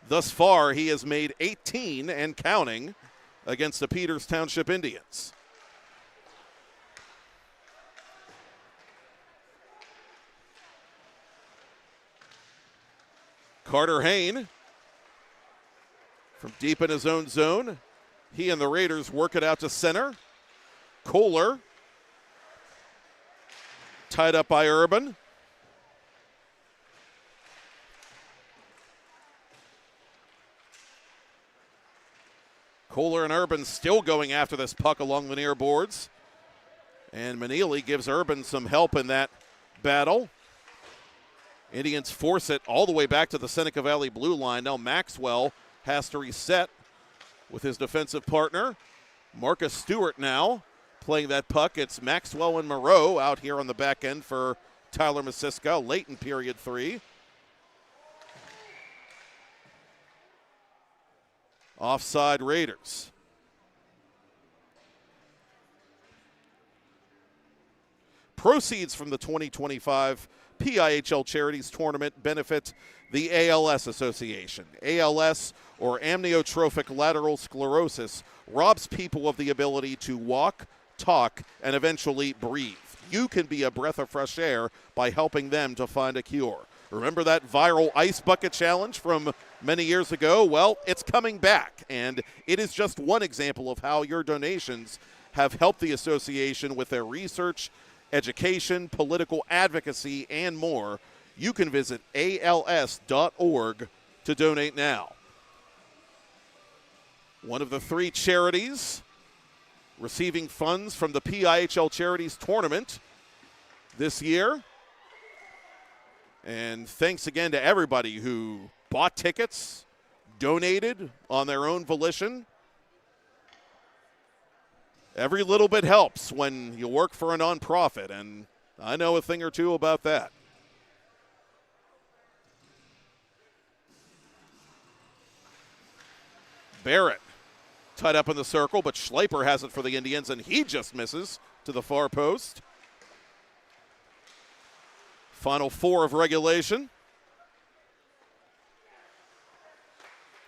Thus far, he has made 18 and counting against the Peters Township Indians. Carter Hayne from deep in his own zone. He and the Raiders work it out to center. Kohler tied up by Urban. Kohler and Urban still going after this puck along the near boards. And Manili gives Urban some help in that battle. Indians force it all the way back to the Seneca Valley blue line. Now Maxwell has to reset with his defensive partner. Marcus Stewart now playing that puck. It's Maxwell and Moreau out here on the back end for Tyler Masiska late in period 3. Offside Raiders. Proceeds from the 2025 PIHL Charities Tournament benefit the ALS Association. ALS, or amyotrophic lateral sclerosis, robs people of the ability to walk, talk, and eventually breathe. You can be a breath of fresh air by helping them to find a cure. Remember that viral ice bucket challenge from many years ago? Well, it's coming back, and it is just one example of how your donations have helped the association with their research, education, political advocacy, and more. You can visit als.org to donate now. One of the 3 charities receiving funds from the PIHL Charities Tournament this year. And thanks again to everybody who bought tickets, donated on their own volition. Every little bit helps when you work for a nonprofit, and I know a thing or two about that. Barrett tied up in the circle, but Schleiper has it for the Indians, and he just misses to the far post. Final 4 of regulation.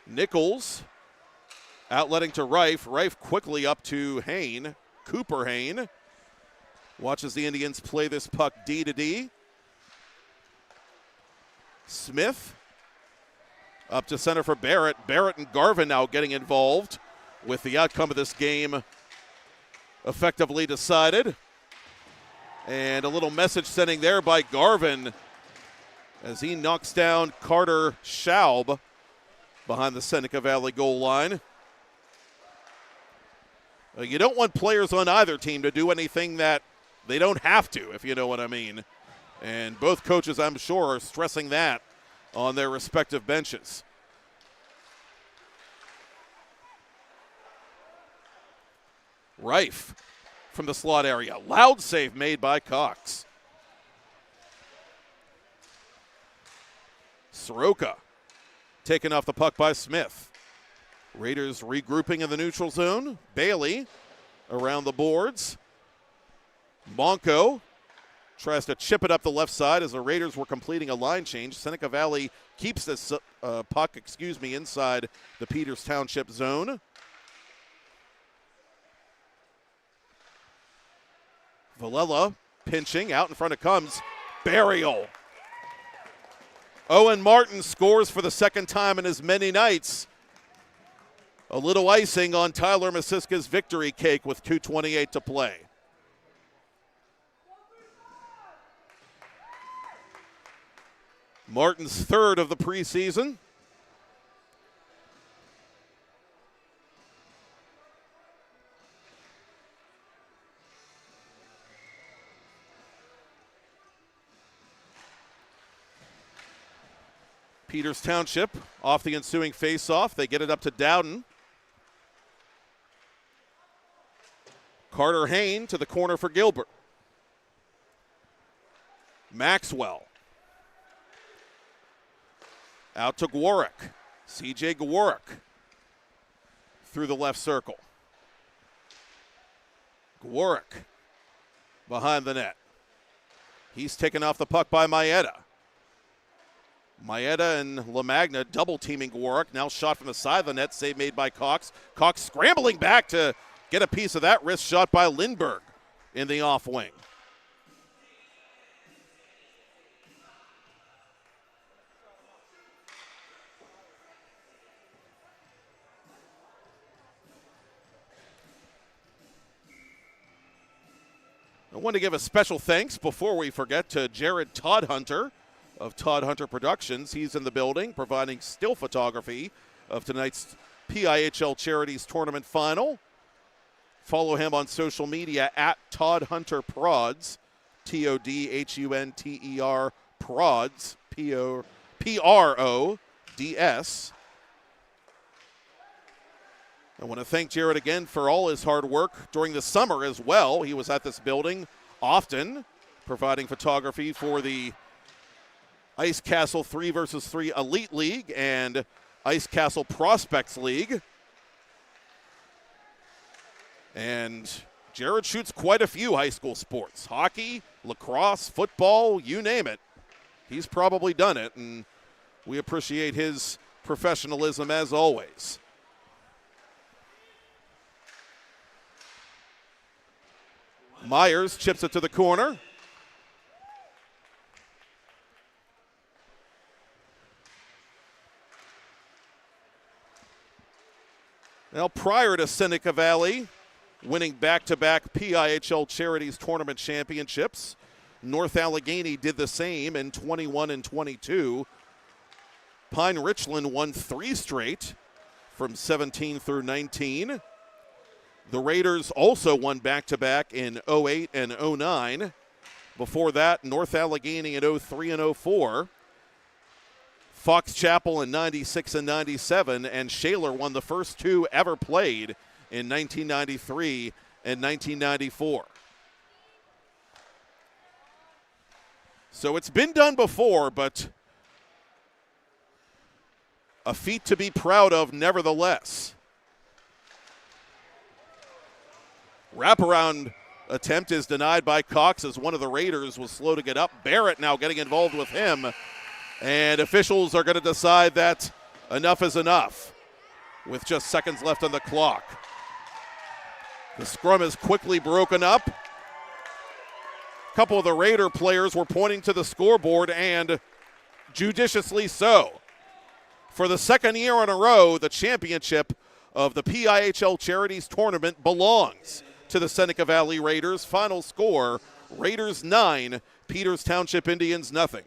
Nichols outletting to Reif. Reif quickly up to Hayne. Cooper Hayne watches the Indians play this puck D to D. Smith up to center for Barrett. Barrett and Garvin now getting involved with the outcome of this game effectively decided. And a little message sending there by Garvin as he knocks down Carter Schaub behind the Seneca Valley goal line. You don't want players on either team to do anything that they don't have to, if you know what I mean. And both coaches, I'm sure, are stressing that on their respective benches. Reif from the slot area. Loud save made by Cox. Soroka taken off the puck by Smith. Raiders regrouping in the neutral zone. Bailey around the boards. Monco tries to chip it up the left side as the Raiders were completing a line change. Seneca Valley keeps this puck, inside the Peters Township zone. Villela pinching, out in front it comes. Burial. Owen Martin scores for the second time in as many nights. A little icing on Tyler Masiska's victory cake with 2:28 to play. Martin's third of the preseason. Peters Township off the ensuing faceoff. They get it up to Dowden. Carter Hayne to the corner for Gilbert. Maxwell. Out to Gwarek. CJ Gwarek through the left circle. Gwarek behind the net. He's taken off the puck by Maeda. Maeda and LaMagna double teaming Gwarek. Now shot from the side of the net, save made by Cox. Cox scrambling back to get a piece of that wrist shot by Lindbergh in the off wing. I want to give a special thanks before we forget to Jared Toddhunter of Toddhunter Productions. He's in the building providing still photography of tonight's PIHL Charities Tournament Final. Follow him on social media at Toddhunter Prods, Todhunter Prods, Prods. I want to thank Jared again for all his hard work during the summer as well. He was at this building often, providing photography for the Ice Castle 3vs3 Elite League and Ice Castle Prospects League. And Jared shoots quite a few high school sports. Hockey, lacrosse, football, you name it. He's probably done it, and we appreciate his professionalism as always. Myers chips it to the corner. Now, prior to Seneca Valley winning back-to-back PIHL Charities Tournament Championships, North Allegheny did the same in 21 and 22. Pine Richland won 3 straight from 17 through 19. The Raiders also won back-to-back in 08 and 09. Before that, North Allegheny in 03 and 04. Fox Chapel in 96 and 97, and Shaler won the first 2 ever played in 1993 and 1994. So it's been done before, but a feat to be proud of nevertheless. Wraparound attempt is denied by Cox as one of the Raiders was slow to get up. Barrett now getting involved with him. And officials are going to decide that enough is enough with just seconds left on the clock. The scrum is quickly broken up. A couple of the Raider players were pointing to the scoreboard, and judiciously so. For the second year in a row, the championship of the PIHL Charities Tournament belongs to the Seneca Valley Raiders. Final score, Raiders 9, Peters Township Indians nothing.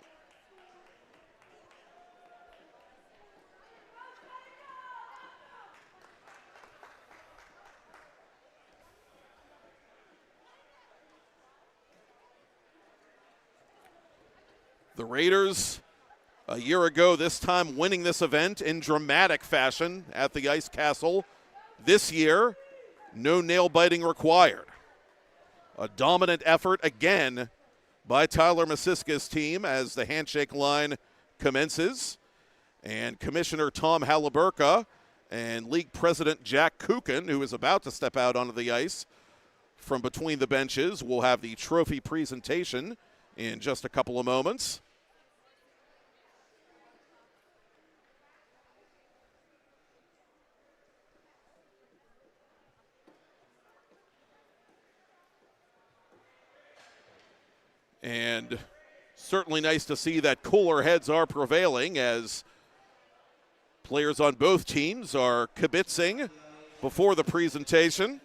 The Raiders a year ago, this time winning this event in dramatic fashion at the Ice Castle. This year, no nail-biting required. A dominant effort again by Tyler Masiska's team as the handshake line commences. And Commissioner Tom Halliburka and League President Jack Kukin, who is about to step out onto the ice from between the benches, will have the trophy presentation in just a couple of moments. And certainly nice to see that cooler heads are prevailing as players on both teams are kibitzing before the presentation.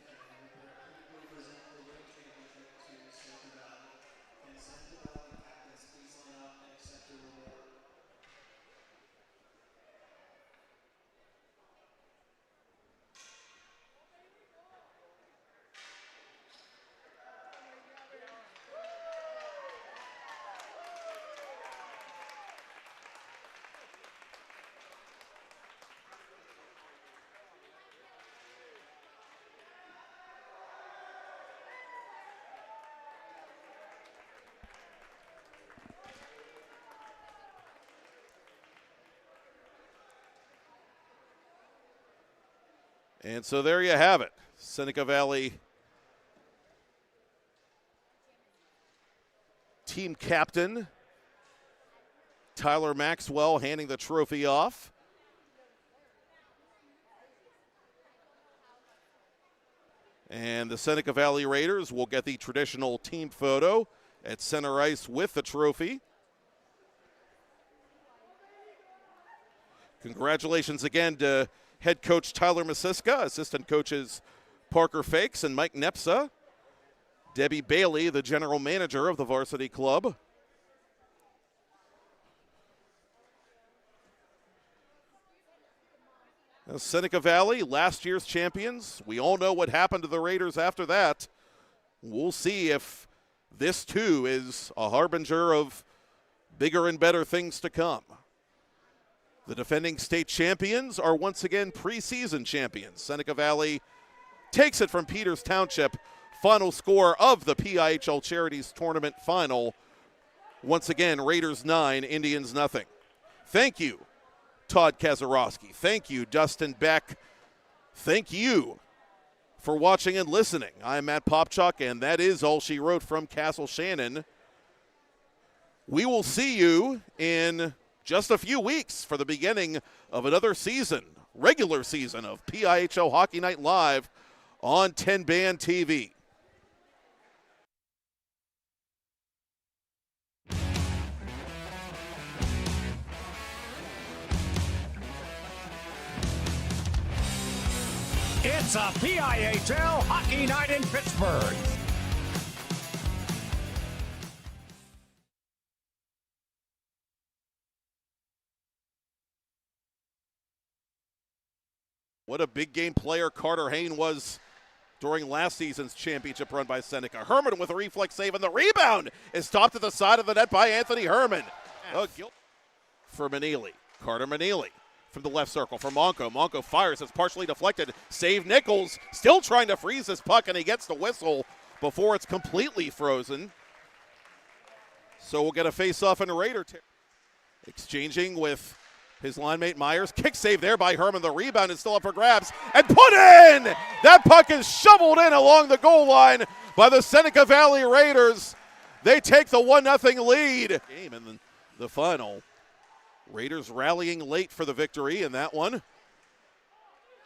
And so there you have it. Seneca Valley team captain Tyler Maxwell handing the trophy off. And the Seneca Valley Raiders will get the traditional team photo at center ice with the trophy. Congratulations again to head coach Tyler Masiska, assistant coaches Parker Fakes and Mike Nepsa, Debbie Bailey, the general manager of the varsity club. Now, Seneca Valley, last year's champions. We all know what happened to the Raiders after that. We'll see if this too is a harbinger of bigger and better things to come. The defending state champions are once again preseason champions. Seneca Valley takes it from Peters Township. Final score of the PIHL Charities Tournament final. Once again, Raiders 9, Indians nothing. Thank you, Todd Kazarowski. Thank you, Dustin Beck. Thank you for watching and listening. I'm Matt Popchock, and that is all she wrote from Castle Shannon. We will see you in just a few weeks for the beginning of another season, regular season of PIHL Hockey Night Live on TenbandTV. It's a PIHL Hockey Night in Pittsburgh. What a big game player Carter Hain was during last season's championship run by Seneca. Herman with a reflex save, and the rebound is stopped at the side of the net by Anthony Herman. For Manili. Carter Manili from the left circle for Monco. Monco fires, it's partially deflected. Save Nichols, still trying to freeze this puck, and he gets the whistle before it's completely frozen. So we'll get a face-off in Raider. Exchanging with his line mate Myers. Kick save there by Herman. The rebound is still up for grabs. And put in! That puck is shoveled in along the goal line by the Seneca Valley Raiders. They take the 1-0 lead. Game in the final. Raiders rallying late for the victory in that one.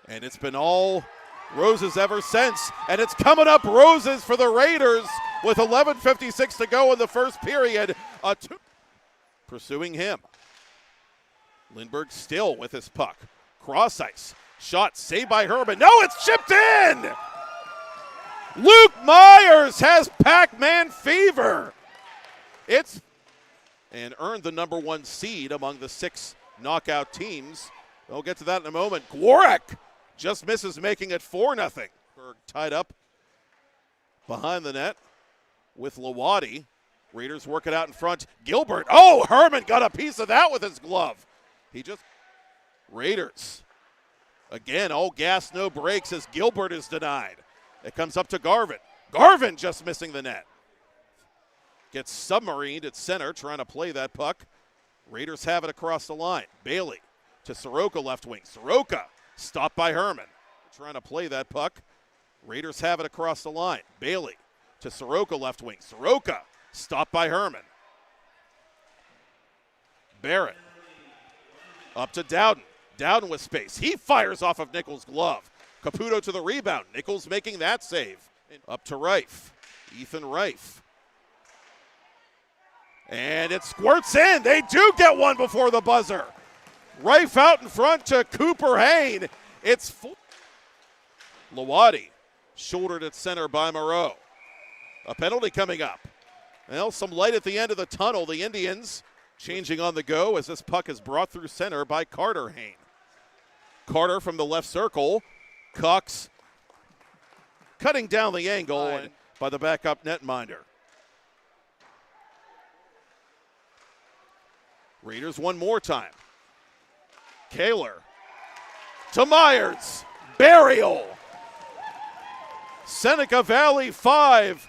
And it's been all roses ever since. And it's coming up roses for the Raiders with 11:56 to go in the first period. Pursuing him. Lindbergh still with his puck. Cross ice. Shot saved by Herman. No, it's chipped in! Luke Myers has Pac-Man fever. And earned the number 1 seed among the 6 knockout teams. We'll get to that in a moment. Gwarek just misses, making it 4-0. Tied up behind the net with Lawadi. Raiders work it out in front. Gilbert. Oh, Herman got a piece of that with his glove. Raiders. Again, all gas, no brakes as Gilbert is denied. It comes up to Garvin. Garvin just missing the net. Gets submarined at center, trying to play that puck. Raiders have it across the line. Bailey to Soroka, left wing. Soroka stopped by Herman. Trying to play that puck. Raiders have it across the line. Bailey to Soroka, left wing. Soroka stopped by Herman. Barrett up to Dowden. Dowden with space. He fires off of Nichols' glove. Caputo to the rebound. Nichols making that save. Up to Reif. Ethan Reif. And it squirts in. They do get one before the buzzer. Reif out in front to Cooper Hain. It's Lawadi shouldered at center by Moreau. A penalty coming up. Well, some light at the end of the tunnel. The Indians changing on the go as this puck is brought through center by Carter Hain. Carter from the left circle. Cox cutting down the angle by the backup netminder. Raiders one more time. Kaler to Myers. Burial. Seneca Valley 5.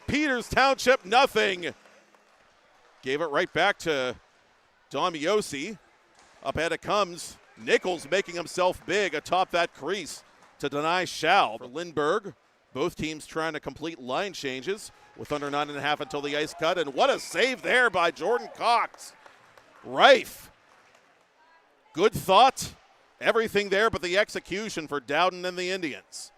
Peters Township nothing. Gave it right back to Domiosi. Up ahead it comes. Nichols making himself big atop that crease to deny Schall. For Lindbergh, both teams trying to complete line changes with under 9.5 until the ice cut. And what a save there by Jordan Cox. Reif. Good thought. Everything there but the execution for Dowden and the Indians.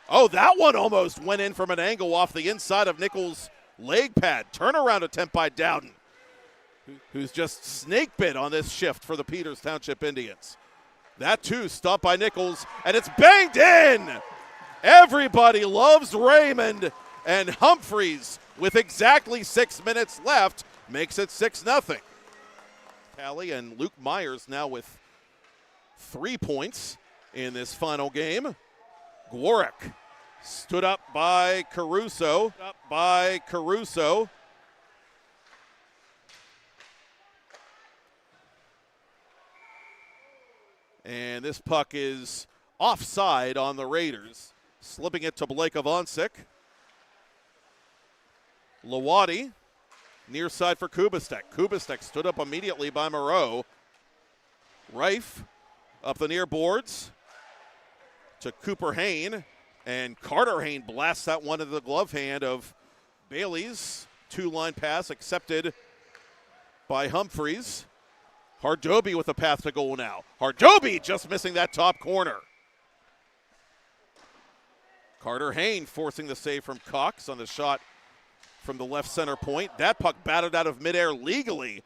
Oh, that one almost went in from an angle off the inside of Nichols' leg pad. Turnaround attempt by Dowden, who's just snake bit on this shift for the Peters Township Indians. That too stopped by Nichols, and it's banged in. Everybody loves Raymond, and Humphreys, with exactly 6 minutes left, makes it 6-0. Tally and Luke Myers now with 3 points in this final game. Glorick stood up by Caruso. And this puck is offside on the Raiders. Slipping it to Blake Avancic. Lawadi, near side for Kubastek. Kubastek stood up immediately by Moreau. Reif up the near boards to Cooper Hain, and Carter Hain blasts that one into the glove hand of Bailey's. Two-line pass accepted by Humphreys. Hardoby with a path to goal now. Hardoby just missing that top corner. Carter Hain forcing the save from Cox on the shot from the left center point. That puck batted out of midair legally.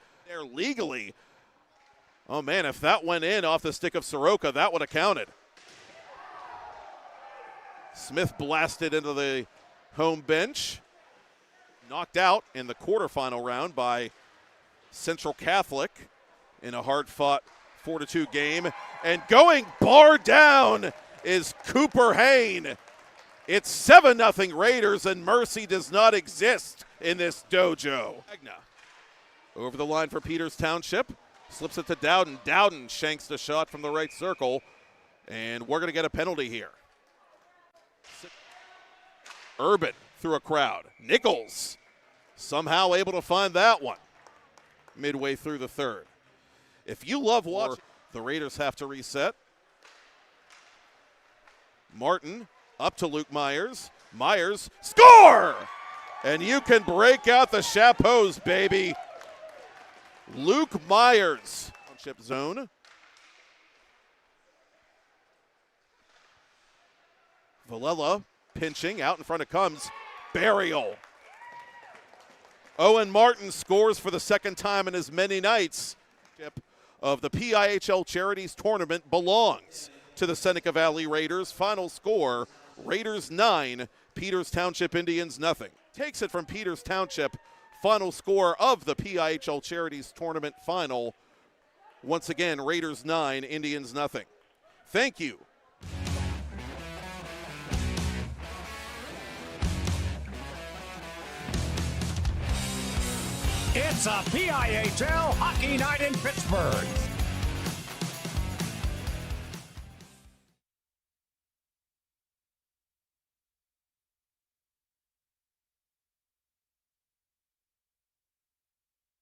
Oh man, if that went in off the stick of Soroka, that would have counted. Smith blasted into the home bench. Knocked out in the quarterfinal round by Central Catholic in a hard-fought 4-2 game. And going bar down is Cooper Hain. It's 7-0 Raiders, and mercy does not exist in this dojo. Over the line for Peters Township. Slips it to Dowden. Dowden shanks the shot from the right circle, and we're going to get a penalty here. Urban through a crowd. Nichols somehow able to find that one midway through the third. If you love watching, the Raiders have to reset. Martin up to Luke Myers. Myers, score! And you can break out the chapeaus, baby. Luke Myers. Township zone. Villela pinching, out in front it comes. Burial. Owen Martin scores for the second time in as many nights. Of the PIHL Charities Tournament belongs to the Seneca Valley Raiders. Final score, Raiders 9, Peters Township Indians nothing. Takes it from Peters Township. Final score of the PIHL Charities Tournament final. Once again, Raiders 9, Indians nothing. Thank you. It's a PIHL Hockey Night in Pittsburgh.